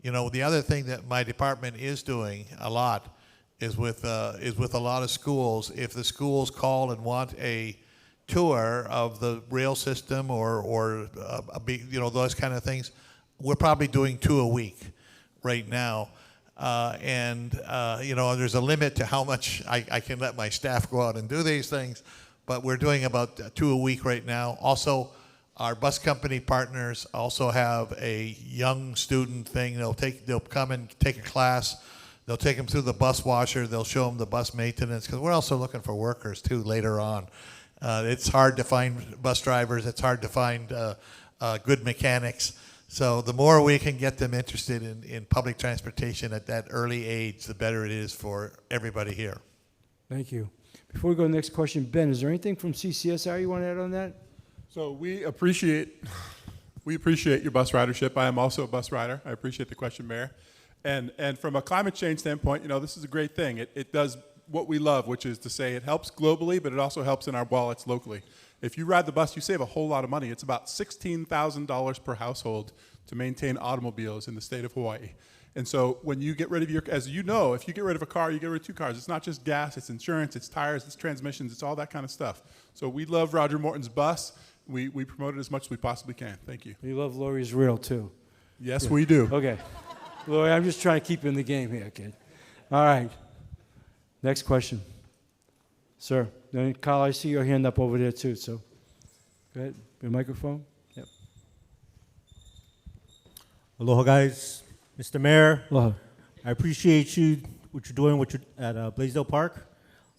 you know, the other thing that my department is doing a lot is with a lot of schools. If the schools call and want a tour of the rail system or you know, those kind of things, we're probably doing 2 a week right now. You know, there's a limit to how much I can let my staff go out and do these things, but we're doing about 2 a week right now. Also, Our bus company partners also have a young student thing. They'll come and take a class. They'll take them through the bus washer. They'll show them the bus maintenance, because we're also looking for workers too later on. It's hard to find bus drivers. It's hard to find good mechanics. So the more we can get them interested in public transportation at that early age, the better it is for everybody here. Thank you. Before we go to the next question, Ben, is there anything from CCSR you want to add on that? So we appreciate your bus ridership. I am also a bus rider. I appreciate the question, Mayor. And from a climate change standpoint, this is a great thing. It does what we love, which is to say it helps globally, but it also helps in our wallets locally. If you ride the bus, you save a whole lot of money. It's about $16,000 per household to maintain automobiles in the state of Hawaii. And so when you get rid of if you get rid of a car, you get rid of 2 cars. It's not just gas, it's insurance, it's tires, it's transmissions, it's all that kind of stuff. So we love Roger Morton's bus. We promote it as much as we possibly can. Thank you. You love Lori's Reel, too. Yes, we do. Okay. Lori, I'm just trying to keep you in the game here, kid. All right. Next question. Sir. Then, Kyle, I see your hand up over there, too, so go ahead. Your microphone. Yep. Aloha, guys. Mr. Mayor. Aloha. I appreciate what you're doing at Blaisdell Park.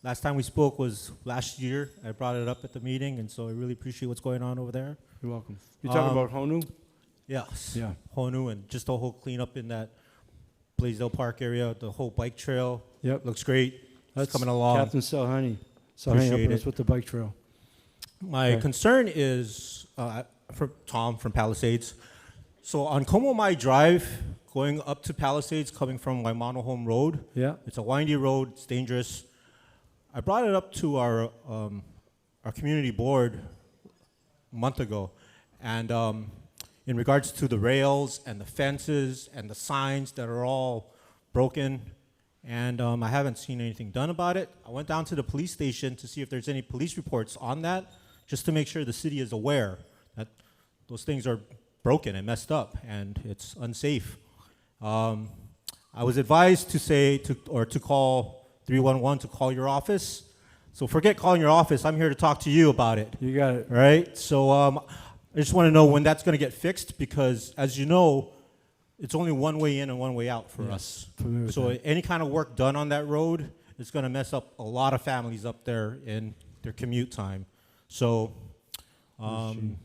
Last time we spoke was last year. I brought it up at the meeting, and so I really appreciate what's going on over there. You're welcome. You're talking about Honu? Yes. Yeah. Honu, and just the whole cleanup in that Blaisdell Park area, the whole bike trail. Yep. Looks great. That's It's coming along. Captain Salhani. Appreciate helping it. us with the bike trail. My concern is for Tom from Palisades. So on Komomai Drive, going up to Palisades, coming from Waimano Home Road. Yeah. It's a windy road. It's dangerous. I brought it up to our community board a month ago, and in regards to the rails and the fences and the signs that are all broken, and I haven't seen anything done about it. I went down to the police station to see if there's any police reports on that, just to make sure the city is aware that those things are broken and messed up, and it's unsafe. I was advised to call 311 to call your office. So forget calling your office. I'm here to talk to you about it. You got it. Right? So I just want to know when that's going to get fixed, because, as you know, it's only one way in and one way out for us. So any kind of work done on that road is going to mess up a lot of families up there in their commute time. So,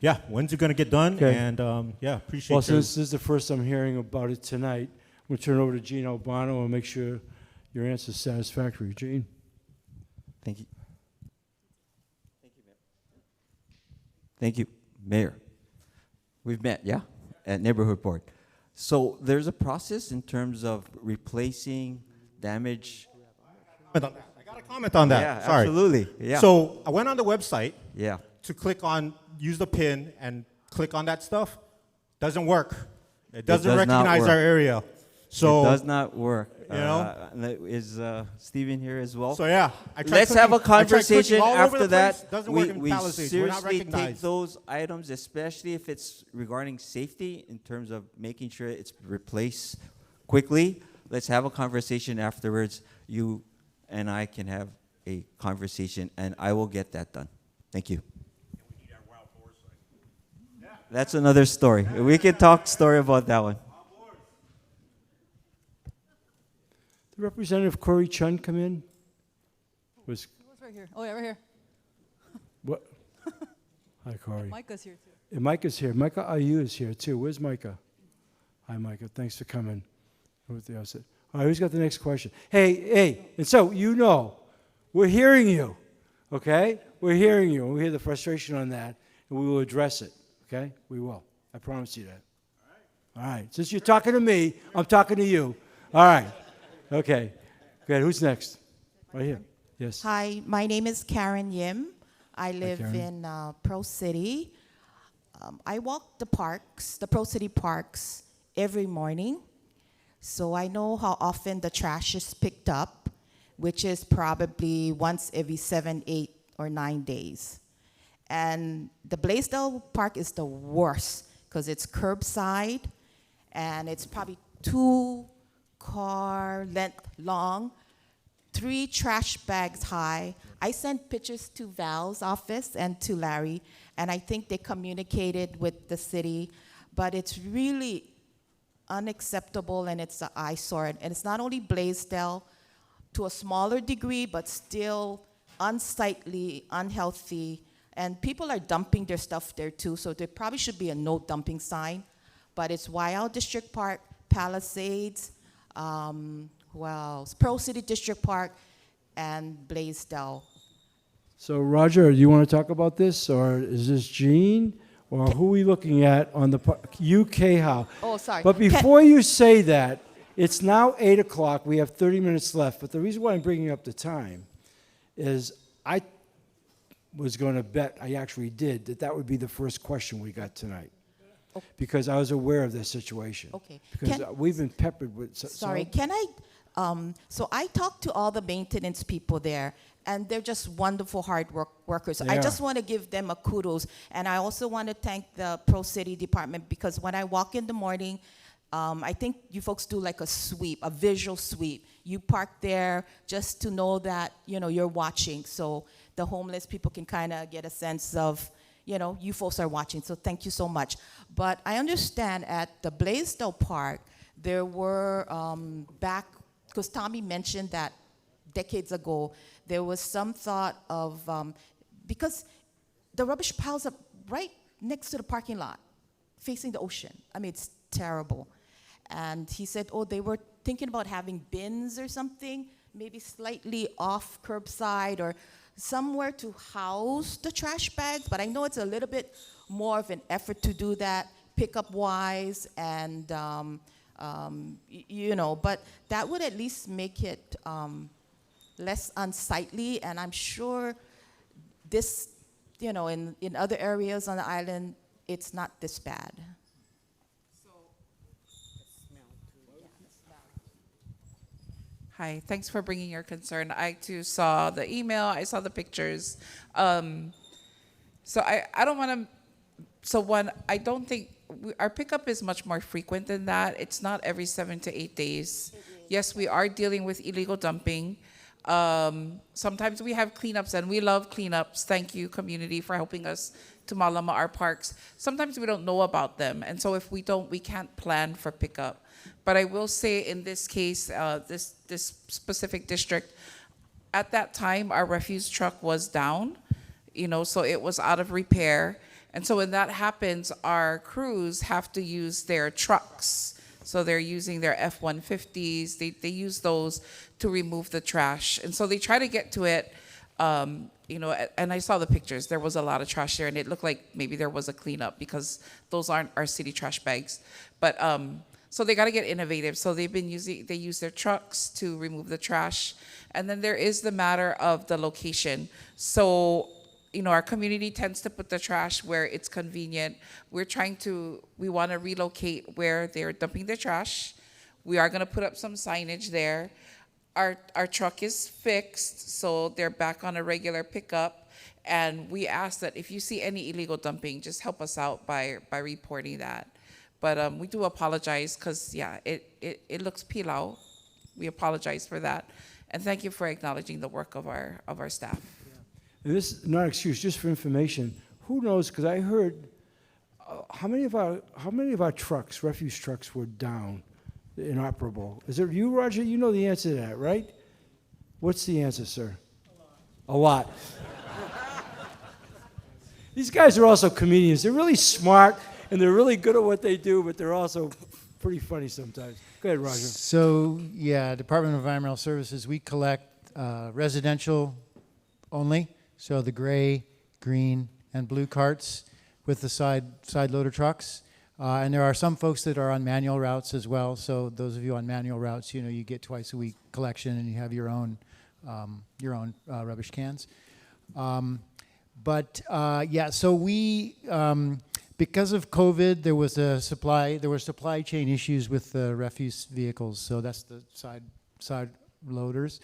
yeah, when's it going to get done? Okay. And, yeah, appreciate Well, since this is the first I'm hearing about it tonight, we'll turn it over to Gene Albano and make sure your answer is satisfactory. Gene? Thank you. Thank you, Mayor. We've met, yeah, at Neighborhood Board. So there's a process in terms of replacing damage. I got a comment on that. Yeah, Sorry. absolutely. Yeah. So I went on the website. Yeah. To click on, use the pin and click on that stuff. Doesn't work. It doesn't does not recognize work. our area. So it does not work. You know? Is Steven here as well? So yeah, I tried let's have a clicking- I tried clicking conversation all over after the that. place. Doesn't work in We Palisades. We're not seriously take recognized. those items, especially if it's regarding safety, in terms of making sure it's replaced quickly. Let's have a conversation afterwards. You and I can have a conversation, and I will get that done. Thank you. That's another story. We can talk story about that one. Did Representative Corey Chun come in? Was right here. Oh, yeah, right here. what? Hi, Corey. Micah's here, too. And Micah's here. Micah Ayu is here, too. Where's Micah? Hi, Micah. Thanks for coming. What the else? All right, who's got the next question? Hey, and so, we're hearing you, okay? We're hearing you, and we hear the frustration on that, and we will address it, okay? We will. I promise you that. All right. Since you're talking to me, I'm talking to you. All right. Okay. Go ahead. Who's next? Right here. Yes. Hi, my name is Karen Yim. I live Karen. in Pro City. I walk the parks, the Pro City parks, every morning. So I know how often the trash is picked up, which is probably once every 7, 8, or 9 days. And the Blaisdell Park is the worst because it's curbside and it's probably 2-car length long, 3 trash bags high. I sent pictures to Val's office and to Larry, and I think they communicated with the city, but it's really unacceptable, and it's an eyesore. And it's not only Blaisdell, to a smaller degree, but still unsightly, unhealthy, and people are dumping their stuff there too, so there probably should be a no dumping sign. But it's Waiau District Park, Palisades, who else? Pearl City District Park, and Blaisdell. So Roger, do you want to talk about this, or is this Jean, or who are we looking at on the UK how? Oh, sorry. But before you say that, it's now 8 o'clock. We have 30 minutes left. But the reason why I'm bringing up the time is I was going to bet, I actually did, that would be the first question we got tonight. Okay. Because I was aware of this situation. Okay. Because we've been peppered with... Sorry, can I... so I talked to all the maintenance people there, and they're just wonderful hard workers. I just want to give them a kudos. And I also want to thank the Pro City Department, because when I walk in the morning, I think you folks do like a sweep, a visual sweep. You park there just to know that, you know, you're watching. So the homeless people can kind of get a sense of, you know, you folks are watching. So thank you so much. But I understand at the Blaisdell Park, there were back, because Tommy mentioned that decades ago, there was some thought of, because the rubbish piles up right next to the parking lot, facing the ocean. I mean, it's terrible. And he said, oh, they were thinking about having bins or something, maybe slightly off curbside or somewhere to house the trash bags. But I know it's a little bit more of an effort to do that, pickup-wise, and you know, but that would at least make it less unsightly. And I'm sure this, you know, in other areas on the island, it's not this bad. Hi, thanks for bringing your concern. I too saw the email, I saw the pictures. So I don't want to, so one, I don't think, our pickup is much more frequent than that. It's not every 7 to 8 days. Yes, we are dealing with illegal dumping. Sometimes we have cleanups, and we love cleanups. Thank you, community, for helping us to malama our parks. Sometimes we don't know about them, and so if we don't, we can't plan for pickup. But I will say in this case, this specific district, at that time, our refuse truck was down, you know, so it was out of repair. And so when that happens, our crews have to use their trucks. So they're using their F-150s. They use those to remove the trash. And so they try to get to it, you know, and I saw the pictures. There was a lot of trash there, and it looked like maybe there was a cleanup, because those aren't our city trash bags. But so they got to get innovative. So they use their trucks to remove the trash. And then there is the matter of the location. So, you know, our community tends to put the trash where it's convenient. We want to relocate where they're dumping their trash. We are going to put up some signage there. Our truck is fixed, so they're back on a regular pickup. And we ask that if you see any illegal dumping, just help us out by reporting that. But we do apologize, because, yeah, it looks pilau. We apologize for that. And thank you for acknowledging the work of our staff. And this is not an excuse, just for information. Who knows? Because I heard how many of our trucks, refuse trucks, were down, inoperable. Is it you, Roger? You know the answer to that, right? What's the answer, sir? A lot. These guys are also comedians. They're really smart, and they're really good at what they do, but they're also pretty funny sometimes. Go ahead, Roger. So, yeah, Department of Environmental Services, we collect residential only. So the gray, green, and blue carts with the side loader trucks. And there are some folks that are on manual routes as well. So those of you on manual routes, you know, you get twice a week collection, and you have your own rubbish cans. Yeah, so we, because of COVID, there were supply chain issues with the refuse vehicles. So that's the side loaders.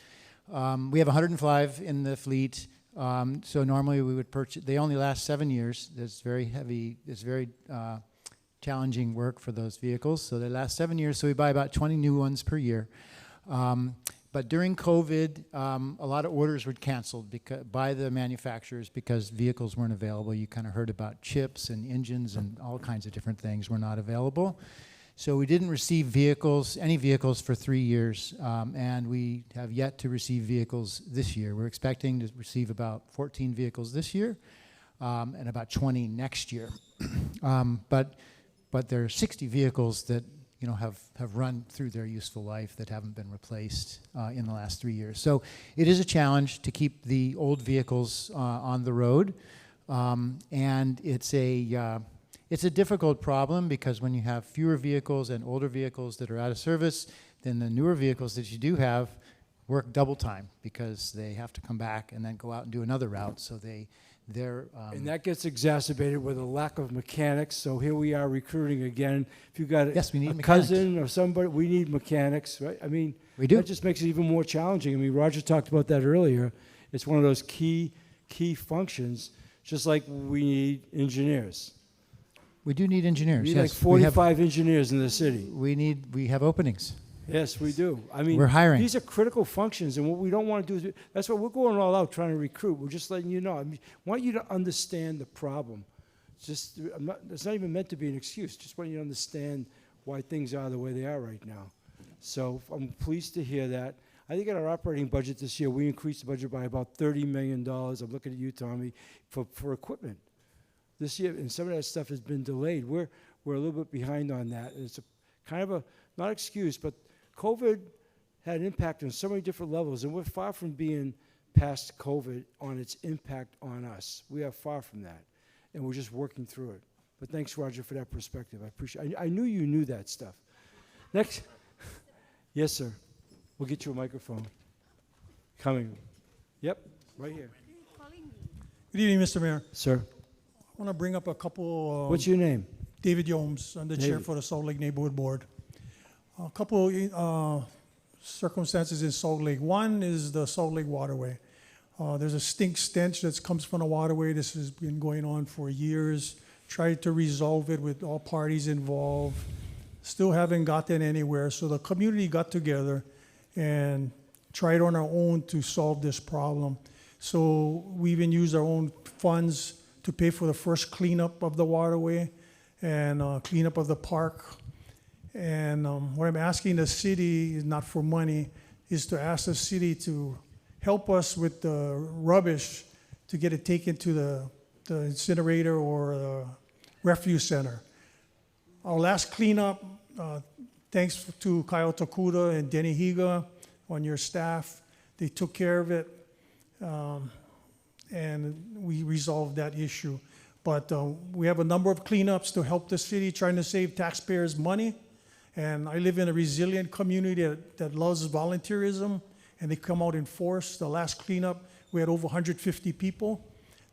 We have 105 in the fleet. So normally we would purchase, they only last 7 years. It's very heavy, it's very challenging work for those vehicles. So they last 7 years, so we buy about 20 new ones per year. But But during COVID, a lot of orders were canceled by the manufacturers because vehicles weren't available. You kind of heard about chips and engines and all kinds of different things were not available. So we didn't receive any vehicles for 3 years, and we have yet to receive vehicles this year. We're expecting to receive about 14 vehicles this year and about 20 next year. But there are 60 vehicles that have run through their useful life that haven't been replaced in the last 3 years. So it is a challenge to keep the old vehicles on the road, and it's a difficult problem because when you have fewer vehicles and older vehicles that are out of service, then the newer vehicles that you do have work double time because they have to come back and then go out and do another route. So and that gets exacerbated with a lack of mechanics. So here we are recruiting again. If you've got we need a mechanics. cousin or somebody, we need mechanics, right? I mean, we do. That just makes it even more challenging. I mean, Roger talked about that earlier. It's one of those key functions, just like we need engineers. We do need engineers. We need like 45 engineers in the city. We have openings. Yes, we do. I mean, we're hiring. These are critical functions, and what we don't want to do is, that's why we're going all out trying to recruit. We're just letting you know. I mean, I want you to understand the problem. It's not even meant to be an excuse. Just want you to understand why things are the way they are right now. So I'm pleased to hear that. I think in our operating budget this year, we increased the budget by about $30 million. I'm looking at you, Tommy, for equipment this year, and some of that stuff has been delayed. We're a little bit behind on that. And it's a kind of not excuse, but COVID had an impact on so many different levels, and we're far from being past COVID on its impact on us. We are far from that, and we're just working through it. But thanks, Roger, for that perspective. I appreciate it. I knew you knew that stuff. Next. Yes, sir. We'll get you a microphone. Coming. Yep, right here. Good evening, Mr. Mayor. Sir. I want to bring up a couple. What's your name? David Yomes. I'm the chair for the Salt Lake Neighborhood Board. A couple circumstances in Salt Lake. One is the Salt Lake waterway. There's a stench that comes from the waterway. This has been going on for years. Tried to resolve it with all parties involved. Still haven't gotten anywhere. So the community got together and tried on our own to solve this problem. So we even used our own funds to pay for the first cleanup of the waterway and cleanup of the park. And what I'm asking the city is not for money, is to ask the city to help us with the rubbish to get it taken to the incinerator or the refuse center. Our last cleanup, thanks to Kyle Takuda and Denny Higa on your staff, they took care of it, and we resolved that issue. But we have a number of cleanups to help the city, trying to save taxpayers money. And I live in a resilient community that loves volunteerism, and they come out in force. The last cleanup, we had over 150 people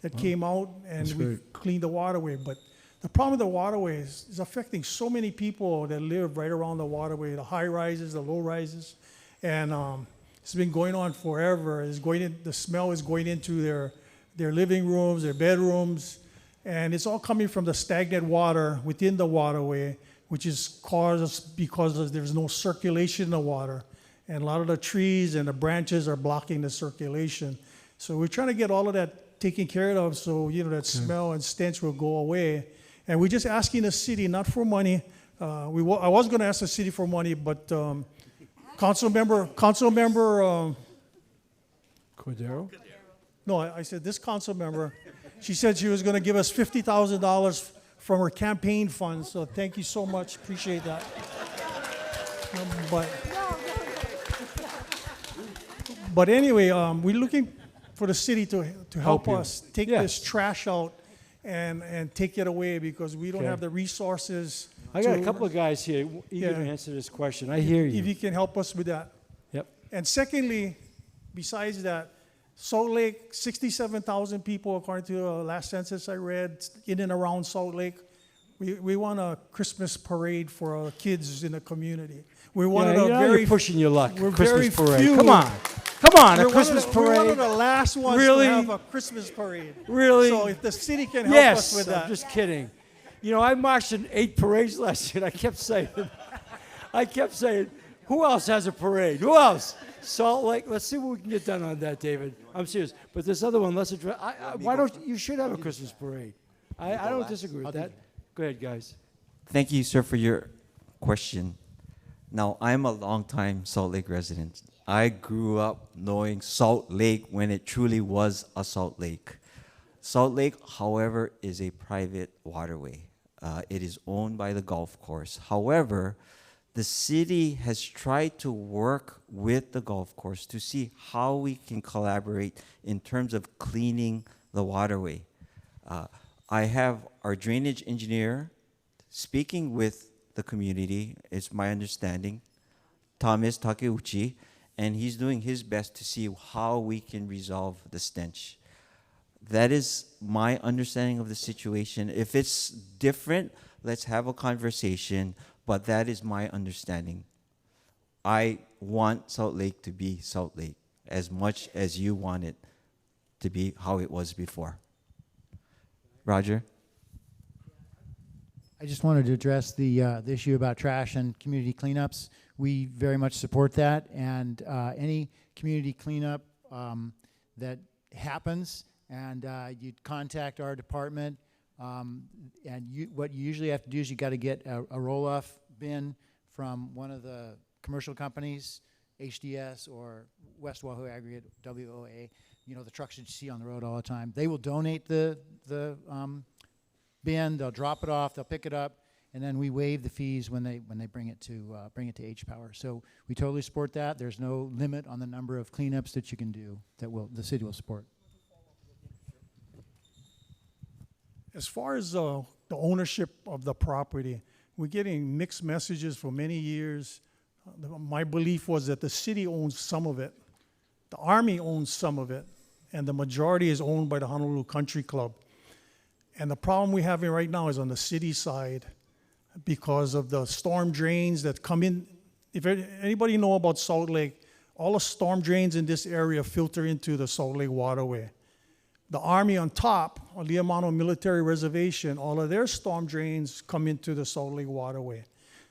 that came out, and we cleaned the waterway. But the problem with the waterway is affecting so many people that live right around the waterway, the high rises, the low rises. And it's been going on forever. The smell is going into their living rooms, their bedrooms, and it's all coming from the stagnant water within the waterway, which is caused because there's no circulation in the water. And a lot of the trees and the branches are blocking the circulation. So we're trying to get all of that taken care of so that smell and stench will go away. And we're just asking the city, not for money. I was going to ask the city for money, but council member Cordero? No, I said this council member, she said she was going to give us $50,000 from her campaign funds, so thank you so much. Appreciate that. But anyway, we're looking for the city to help us take this trash out and take it away because we don't have the resources. I got a couple of guys here eager to answer this question. I hear you. If you can help us with that. Yep. And secondly, besides that, Salt Lake, 67,000 people, according to the last census I read, in and around Salt Lake. We want a Christmas parade for our kids in the community. We wanted you're pushing your luck. We're Christmas very parade. few. Come on, a Christmas parade. We're one of the last ones really? to have a Christmas parade. Really? So if the city can help us with that. I'm just kidding. I marched in 8 parades last year. And I kept saying, Who else has a parade? Who else? Salt Lake. Let's see what we can get done on that, David. I'm serious. But this other one, let's address. Why don't you should have a Christmas parade? I don't disagree with that. Go ahead, guys. Thank you, sir, for your question. Now, I'm a longtime Salt Lake resident. I grew up knowing Salt Lake when it truly was a Salt Lake. Salt Lake, however, is a private waterway. It is owned by the golf course. However, the city has tried to work with the golf course to see how we can collaborate in terms of cleaning the waterway. I have our drainage engineer speaking with the community, it's my understanding, Thomas Takeuchi, and he's doing his best to see how we can resolve the stench. That is my understanding of the situation. If it's different, let's have a conversation, but that is my understanding. I want Salt Lake to be Salt Lake as much as you want it to be how it was before. Roger? I just wanted to address the issue about trash and community cleanups. We very much support that, and any community cleanup that happens, and you'd contact our department, and what you usually have to do is you got to get a roll-off bin from one of the commercial companies, HDS or West Wahoo Aggregate, WOA. You know, the trucks that you see on the road all the time. They will donate the bin. They'll drop it off. They'll pick it up, and then we waive the fees when they bring it to H Power. So we totally support that. There's no limit on the number of cleanups that you can do that the city will support. As far as the ownership of the property, we're getting mixed messages for many years. My belief was that the city owns some of it, the Army owns some of it, and the majority is owned by the Honolulu Country Club. And the problem we're having right now is on the city side because of the storm drains that come in. If anybody know about Salt Lake, all the storm drains in this area filter into the Salt Lake waterway. The Army on top, on the Liamano Military Reservation, all of their storm drains come into the Salt Lake waterway.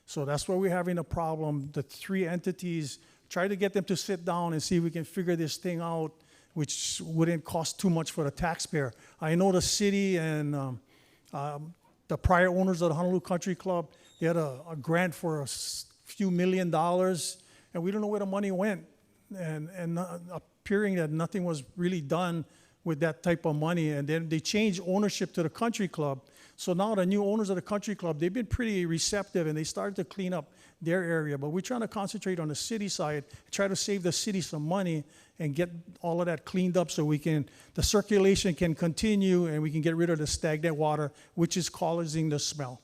So that's where we're having a problem. The three entities, try to get them to sit down and see if we can figure this thing out, which wouldn't cost too much for the taxpayer. I know the city and the prior owners of the Honolulu Country Club, they had a grant for a few $1 million, and we don't know where the money went. And appearing that nothing was really done with that type of money. And then they changed ownership to the country club. So now the new owners of the country club, they've been pretty receptive, and they started to clean up their area. But we're trying to concentrate on the city side, try to save the city some money and get all of that cleaned up so the circulation can continue and we can get rid of the stagnant water, which is causing the smell.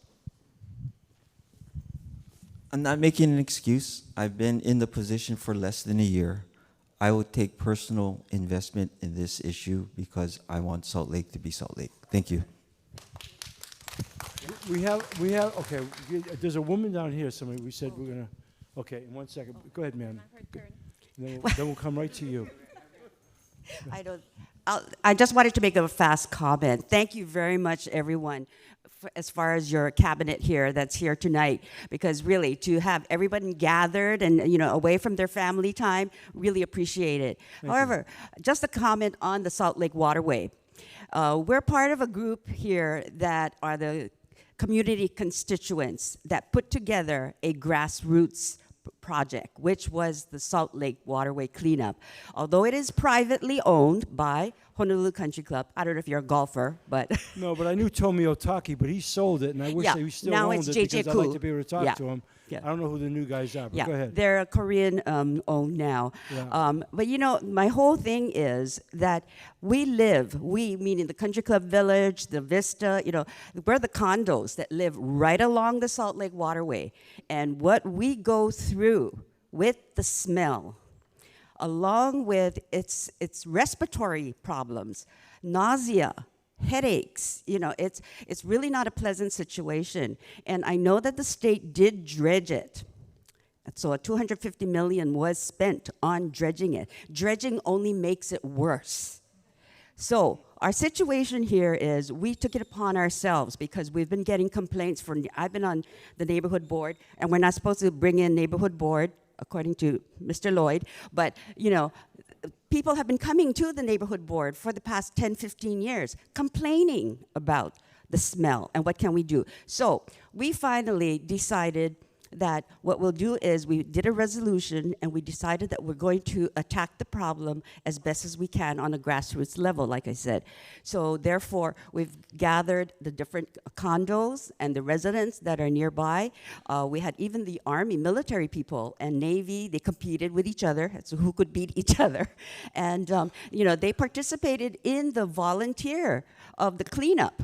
I'm not making an excuse. I've been in the position for less than a year. I would take personal investment in this issue because I want Salt Lake to be Salt Lake. Thank you. We have, okay, there's a woman down here, somebody, we said we're going to, okay, in 1 second. Go ahead, ma'am. Then we'll come right to you. I just wanted to make a fast comment. Thank you very much, everyone, as far as your cabinet here that's here tonight, because really to have everyone gathered and away from their family time, really appreciate it. However, just a comment on the Salt Lake Waterway. We're part of a group here that are the community constituents that put together a grassroots project, which was the Salt Lake Waterway cleanup. Although it is privately owned by Honolulu Country Club. I don't know if you're a golfer, but... No, but I knew Tomi Otaki, but he sold it, and I wish he still owned it because I'd like to be able to talk to him. Yeah. I don't know who the new guys are, but go ahead. They're Korean owned now. Yeah. But my whole thing is that we meaning the Country Club Village, the Vista, we're the condos that live right along the Salt Lake Waterway. And what we go through with the smell, along with its respiratory problems, nausea, headaches, it's really not a pleasant situation. And I know that the state did dredge it. So $250 million was spent on dredging it. Dredging only makes it worse. So our situation here is we took it upon ourselves because we've been getting complaints I've been on the neighborhood board, and we're not supposed to bring in neighborhood board according to Mr. Lloyd, but, you know, people have been coming to the neighborhood board for the past 10, 15 years, complaining about the smell and what can we do. So we finally decided that what we'll do is we did a resolution and we decided that we're going to attack the problem as best as we can on a grassroots level, like I said. So therefore, we've gathered the different condos and the residents that are nearby. We had even the Army, military people, and Navy. They competed with each other, so who could beat each other. And, you know, they participated in the volunteer of the cleanup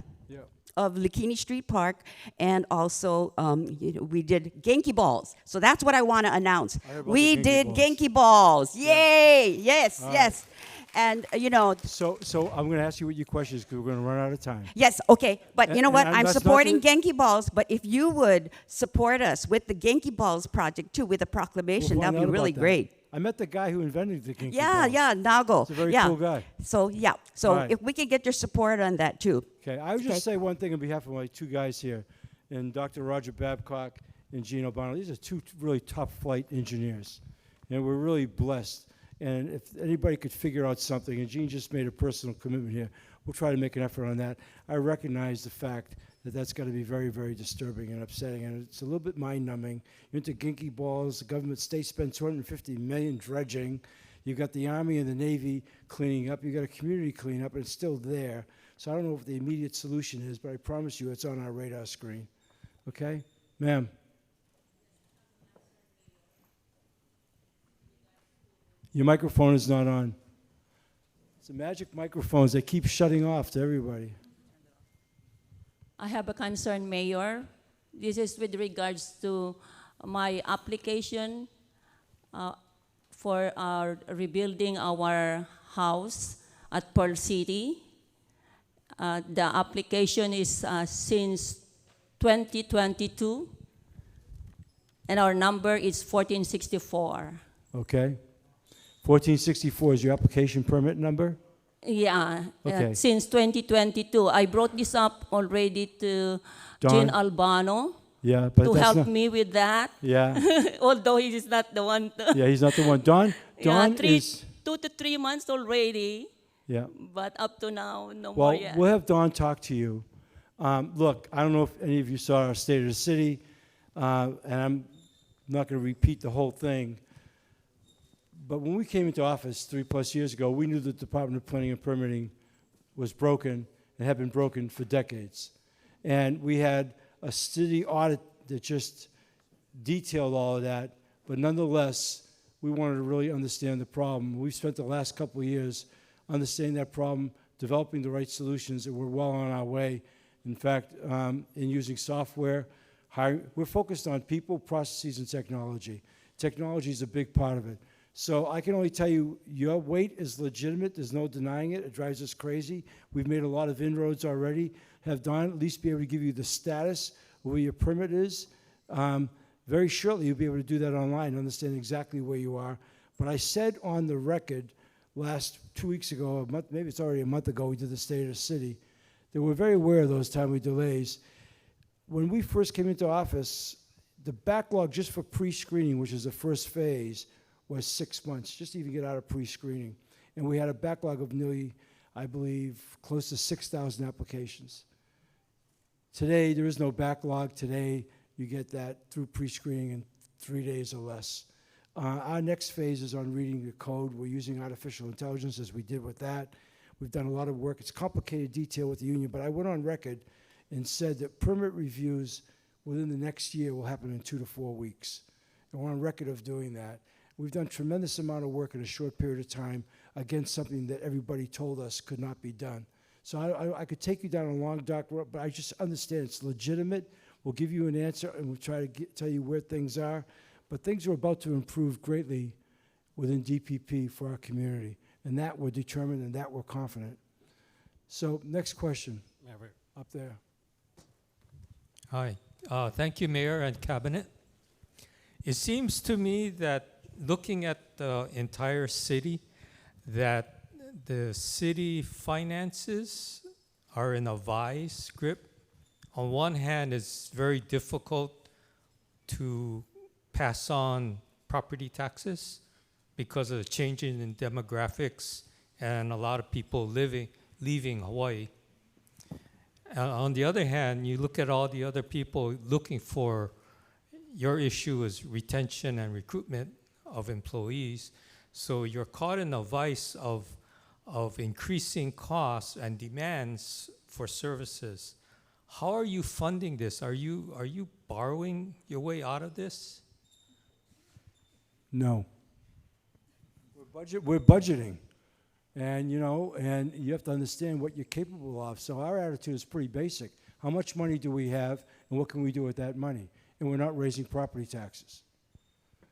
of Likini Street Park, and also you know, we did Genki balls. So that's what I want to announce. We did Genki balls. Yay! Yes, yes. And you know. So I'm going to ask you what your question is because we're going to run out of time. Yes. Okay. But you know what? I'm that's supporting Genki balls. But if you would support us with the Genki balls project too, with a proclamation, that'd be really great. I met the guy who invented the Genki Yeah, balls. yeah, Nago. He's a very yeah. cool guy. So yeah. So Right. if we can get your support on that too. Okay, I would just say one thing on behalf of my two guys here, and Dr. Roger Babcock and Gene O'Bonnell. These are two really top flight engineers, and we're really blessed. And if anybody could figure out something, and Gene just made a personal commitment here, we'll try to make an effort on that. I recognize the fact that that's got to be very, very disturbing and upsetting, and it's a little bit mind-numbing. You're into Genki balls. The government state spent $250 million dredging. You've got the Army and the Navy cleaning up. You've got a community cleanup, and it's still there. So I don't know what the immediate solution is, but I promise you it's on our radar screen. Okay? Ma'am. Your microphone is not on. It's the magic microphones. They keep shutting off to everybody. I have a concern, Mayor. This is with regards to my application for rebuilding our house at Pearl City. The application is since 2022, and our number is 1464. Okay. 1464 is your application permit number? Yeah, Okay. since 2022. I brought this up already to Don? Gene Albano Yeah, but to that's help not- me with that. Yeah. Although he is not the one. Yeah, he's not the one. Don Yeah, is... 2 to 3 months already. Yeah. But up to now, no Well, more yet. we'll have Don talk to you. Look, I don't know if any of you saw our State of the City, and I'm not going to repeat the whole thing. But when we came into office 3+ years ago, we knew the Department of Planning and Permitting was broken and had been broken for decades. And we had a city audit that just detailed all of that. But nonetheless, we wanted to really understand the problem. We've spent the last couple of years understanding that problem, developing the right solutions, and we're well on our way. In fact, in using software, we're focused on people, processes, and technology. Technology is a big part of it. So I can only tell you, your wait is legitimate. There's no denying it. It drives us crazy. We've made a lot of inroads already. Have Don at least be able to give you the status of where your permit is. Very shortly, you'll be able to do that online, understand exactly where you are. But I said on the record last 2 weeks ago, a month, maybe it's already a month ago, we did the State of the City, that we're very aware of those timely delays. When we first came into office, the backlog just for pre-screening, which is the first phase, was 6 months, just to even get out of pre-screening. And we had a backlog of nearly, I believe, close to 6,000 applications. Today, there is no backlog. Today, you get that through pre-screening in 3 days or less. Our next phase is on reading the code. We're using artificial intelligence as we did with that. We've done a lot of work. It's complicated detail with the union, but I went on record and said that permit reviews within the next year will happen in 2 to 4 weeks. And we're on record of doing that. We've done a tremendous amount of work in a short period of time against something that everybody told us could not be done. So I could take you down a long, dark road, but I just understand it's legitimate. We'll give you an answer, and we'll try to tell you where things are. But things are about to improve greatly within DPP for our community, and that we're determined, and that we're confident. So next question, up there. Hi. Thank you, Mayor and Cabinet. It seems to me that looking at the entire city, that the city finances are in a vice grip. On one hand, it's very difficult to pass on property taxes because of the changing in demographics and a lot of people leaving Hawaii. On the other hand, you look at all the other people looking for, your issue is retention and recruitment of employees. So you're caught in a vice of increasing costs and demands for services. How are you funding this? Are you borrowing your way out of this? No. We're budgeting. And, you know, and you have to understand what you're capable of. So our attitude is pretty basic. How much money do we have, and what can we do with that money? And we're not raising property taxes.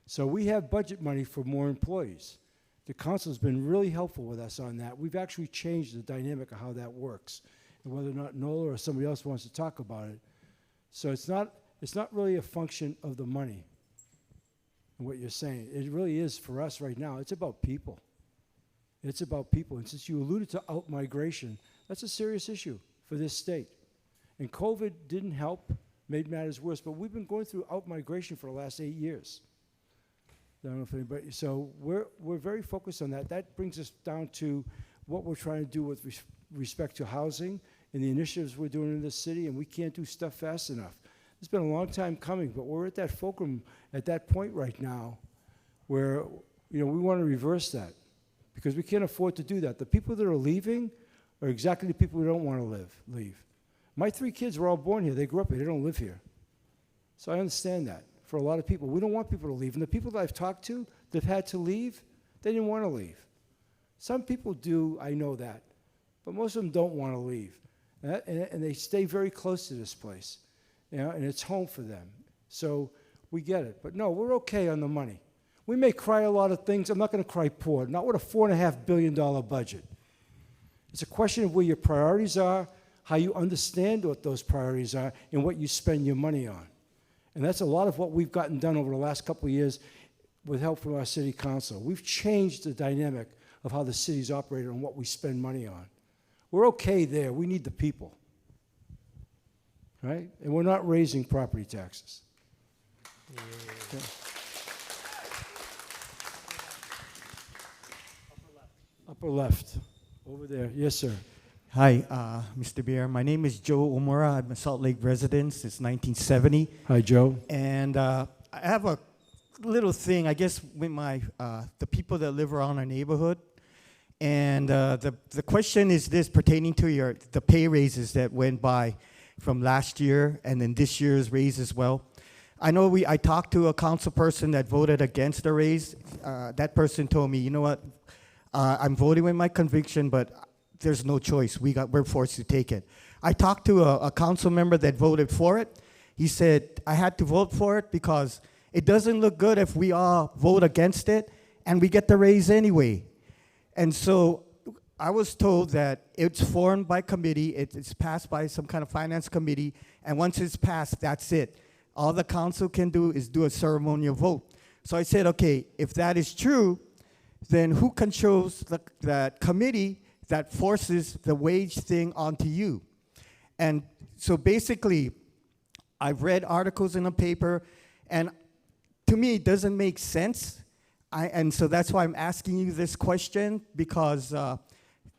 So we have budget money for more employees. The council's been really helpful with us on that. We've actually changed the dynamic of how that works, and whether or not Nola or somebody else wants to talk about it. So it's not really a function of the money and what you're saying. It really is, for us right now, it's about people. It's about people. And since you alluded to out-migration, that's a serious issue for this state. And COVID didn't help, made matters worse, but we've been going through out-migration for the last 8 years. I don't know if anybody, so we're very focused on that. That brings us down to what we're trying to do with respect to housing and the initiatives we're doing in this city, and we can't do stuff fast enough. It's been a long time coming, but we're at that fulcrum, at that point right now where, you know, we want to reverse that because we can't afford to do that. The people that are leaving are exactly the people we don't want to leave. My 3 kids were all born here. They grew up here. They don't live here. So I understand that. For a lot of people, we don't want people to leave. And the people that I've talked to that had to leave, they didn't want to leave. Some people do, I know that. But most of them don't want to leave. And they stay very close to this place. You know, and it's home for them. So we get it. But no, we're okay on the money. We may cry a lot of things. I'm not going to cry poor. Not with a $4.5 billion budget. It's a question of where your priorities are, how you understand what those priorities are, and what you spend your money on. And that's a lot of what we've gotten done over the last couple of years with help from our city council. We've changed the dynamic of how the city's operated and what we spend money on. We're okay there. We need the people. Right? And we're not raising property taxes. Okay. Upper left. Over there. Yes, sir. Hi, Mr. Beer. My name is Joe Omura. I'm a Salt Lake resident since 1970. Hi, Joe. And I have a little thing, I guess, with the people that live around our neighborhood. And the question is this, pertaining to the pay raises that went by from last year and then this year's raise as well. I know I talked to a council person that voted against the raise. That person told me, you know what, I'm voting with my conviction, but there's no choice. We're forced to take it. I talked to a council member that voted for it. He said, I had to vote for it because it doesn't look good if we all vote against it and we get the raise anyway. And so I was told that it's formed by committee, it's passed by some kind of finance committee, and once it's passed, that's it. All the council can do is do a ceremonial vote. So I said, okay, if that is true, then who controls that committee that forces the wage thing onto you? And so basically, I've read articles in the paper, and to me, it doesn't make sense. And so that's why I'm asking you this question, because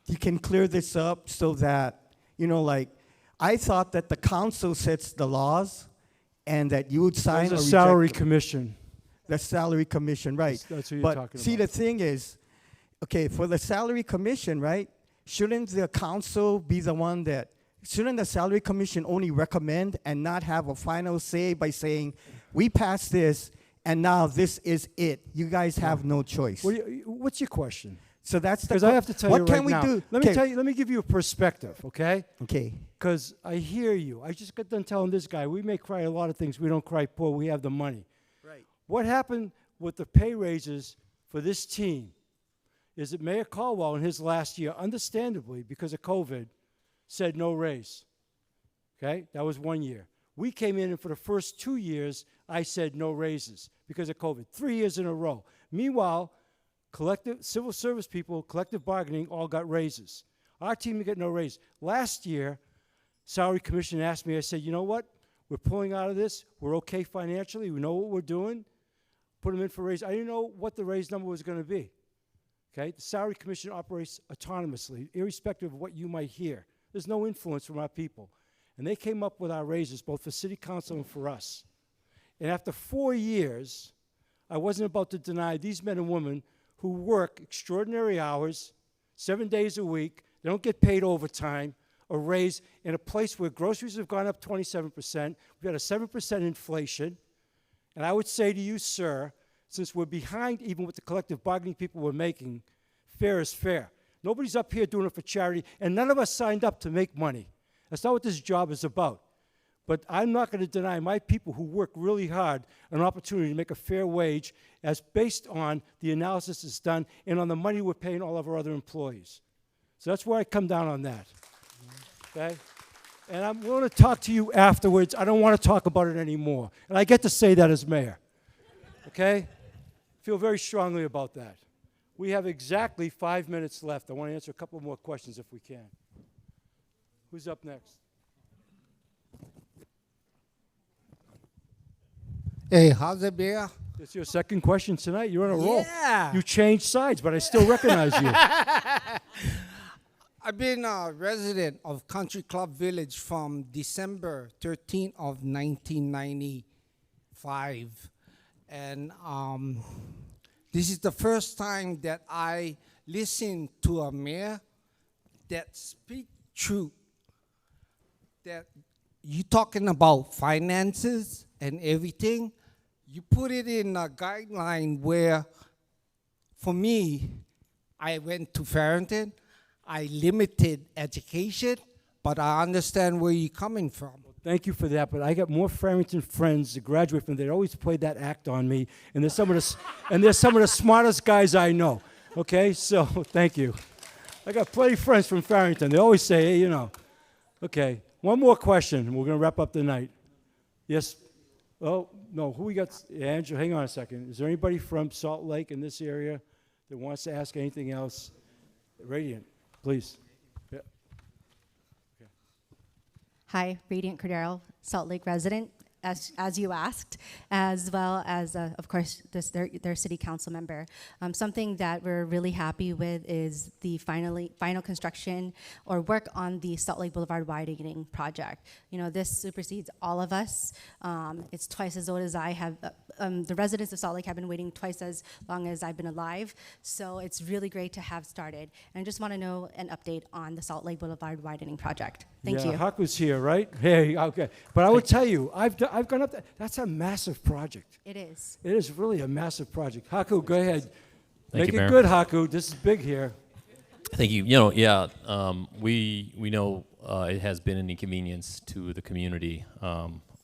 you can clear this up so that, you know, like, I thought that the council sets the laws and that you would sign There's a a salary commission. The salary commission, right. That's what you're but talking see, about. the thing is, okay, for the salary commission, right, shouldn't the council be the one that, shouldn't the salary commission only recommend and not have a final say by saying, we passed this, and now this is it. You guys have no choice. What's your question? So that's the Because I have to tell you what right can we now. do? Let me give you a perspective, okay? Okay. Because I hear you. I just got done telling this guy, we may cry a lot of things. We don't cry poor. We have the money. Right. What happened with the pay raises for this team is that Mayor Caldwell in his last year, understandably, because of COVID, said no raise. Okay? That was 1 year. We came in, and for the first 2 years, I said no raises because of COVID. 3 years in a row. Meanwhile, civil service people, collective bargaining, all got raises. Our team got no raise. Last year, salary commission asked me, I said, you know what? We're pulling out of this. We're okay financially. We know what we're doing. put them in for raise. I didn't know what the raise number was going to be. Okay, the salary commission operates autonomously, irrespective of what you might hear. There's no influence from our people. And they came up with our raises, both for city council and for us. And after 4 years, I wasn't about to deny these men and women who work extraordinary hours, 7 days a week, they don't get paid overtime, a raise in a place where groceries have gone up 27%, we've had a 7% inflation. And I would say to you, sir, since we're behind even what the collective bargaining people were making, fair is fair. Nobody's up here doing it for charity, and none of us signed up to make money. That's not what this job is about. But I'm not going to deny my people who work really hard an opportunity to make a fair wage as based on the analysis that's done and on the money we're paying all of our other employees. So that's where I come down on that. Okay? And I'm willing to talk to you afterwards. I don't want to talk about it anymore. And I get to say that as mayor. Okay? Feel very strongly about that. We have exactly 5 minutes left. I want to answer a couple more questions if we can. Who's up next? Hey, how's it, Bear? It's your second question tonight. You're on a roll. Yeah. You changed sides, but I still recognize you. I've been a resident of Country Club Village from December 13th of 1995. And this is the first time that I listen to a mayor that speak truth. That you talking about finances and everything, you put it in a guideline where, for me, I went to Farrington, I limited education, but I understand where you're coming from. Thank you for that, but I got more Farrington friends that graduate from there. They always play that act on me, and they're some of the smartest guys I know. Okay, so thank you. I got plenty of friends from Farrington. They always say, hey, you know. Okay, one more question, and we're going to wrap up the night. Yes? Oh, no, who we got? Andrew, hang on a second. Is there anybody from Salt Lake in this area that wants to ask anything else? Radiant, please. Yeah. Okay. Hi, Radiant Cordero, Salt Lake resident, as you asked, as well as, of course, their city council member. Something that we're really happy with is the final construction or work on the Salt Lake Blvd widening project. You know, this supersedes all of us. It's twice as old as I have. The residents of Salt Lake have been waiting twice as long as I've been alive. So it's really great to have started. And I just want to know an update on the Salt Lake Blvd widening project. Thank you. Haku's here, right? Hey, okay. But I would tell you, I've gone up there. That's a massive project. It is. It is really a massive project. Haku, go ahead. Thank Make you, it Mayor. good, Haku. This is big here. Thank you. You know, yeah, we know it has been an inconvenience to the community.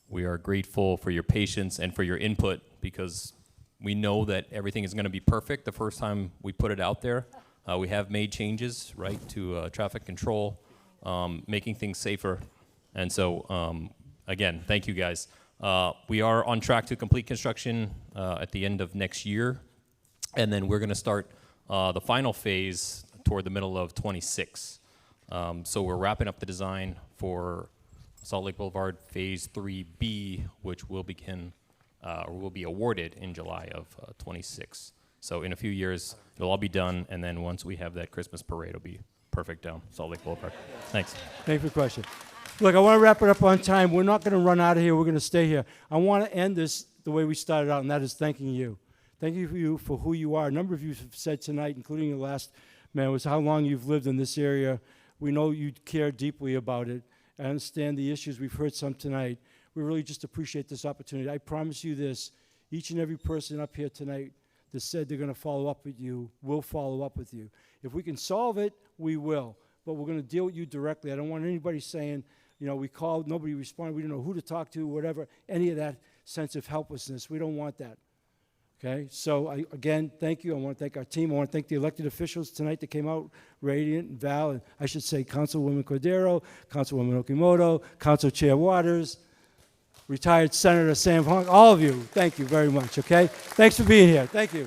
We are grateful for your patience and for your input because we know that everything is going to be perfect the first time we put it out there. We have made changes, right, to traffic control, making things safer. And so, again, thank you guys. We are on track to complete construction at the end of next year. And then we're going to start the final phase toward the middle of 26. So we're wrapping up the design for Salt Lake Blvd Phase 3B, which will begin or will be awarded in July of 26. So in a few years, it'll all be done, and then once we have that Christmas parade, it'll be perfect down Salt Lake Blvd. Thanks. Thank you for the question. Look, I want to wrap it up on time. We're not going to run out of here. We're going to stay here. I want to end this the way we started out, and that is thanking you. Thank you for who you are. A number of you have said tonight, including the last man, was how long you've lived in this area. We know you care deeply about it. I understand the issues. We've heard some tonight. We really just appreciate this opportunity. I promise you this, each and every person up here tonight that said they're going to follow up with you will follow up with you. If we can solve it, we will. But we're going to deal with you directly. I don't want anybody saying, you know, we called, nobody responded, we didn't know who to talk to, whatever, any of that sense of helplessness. We don't want that. Okay, so again, thank you. I want to thank our team. I want to thank the elected officials tonight that came out, Radiant and Val, and I should say Councilwoman Cordero, Councilwoman Okimoto, Council Chair Waters, retired Senator Sam Hong, all of you, thank you very much, okay? Thanks for being here. Thank you.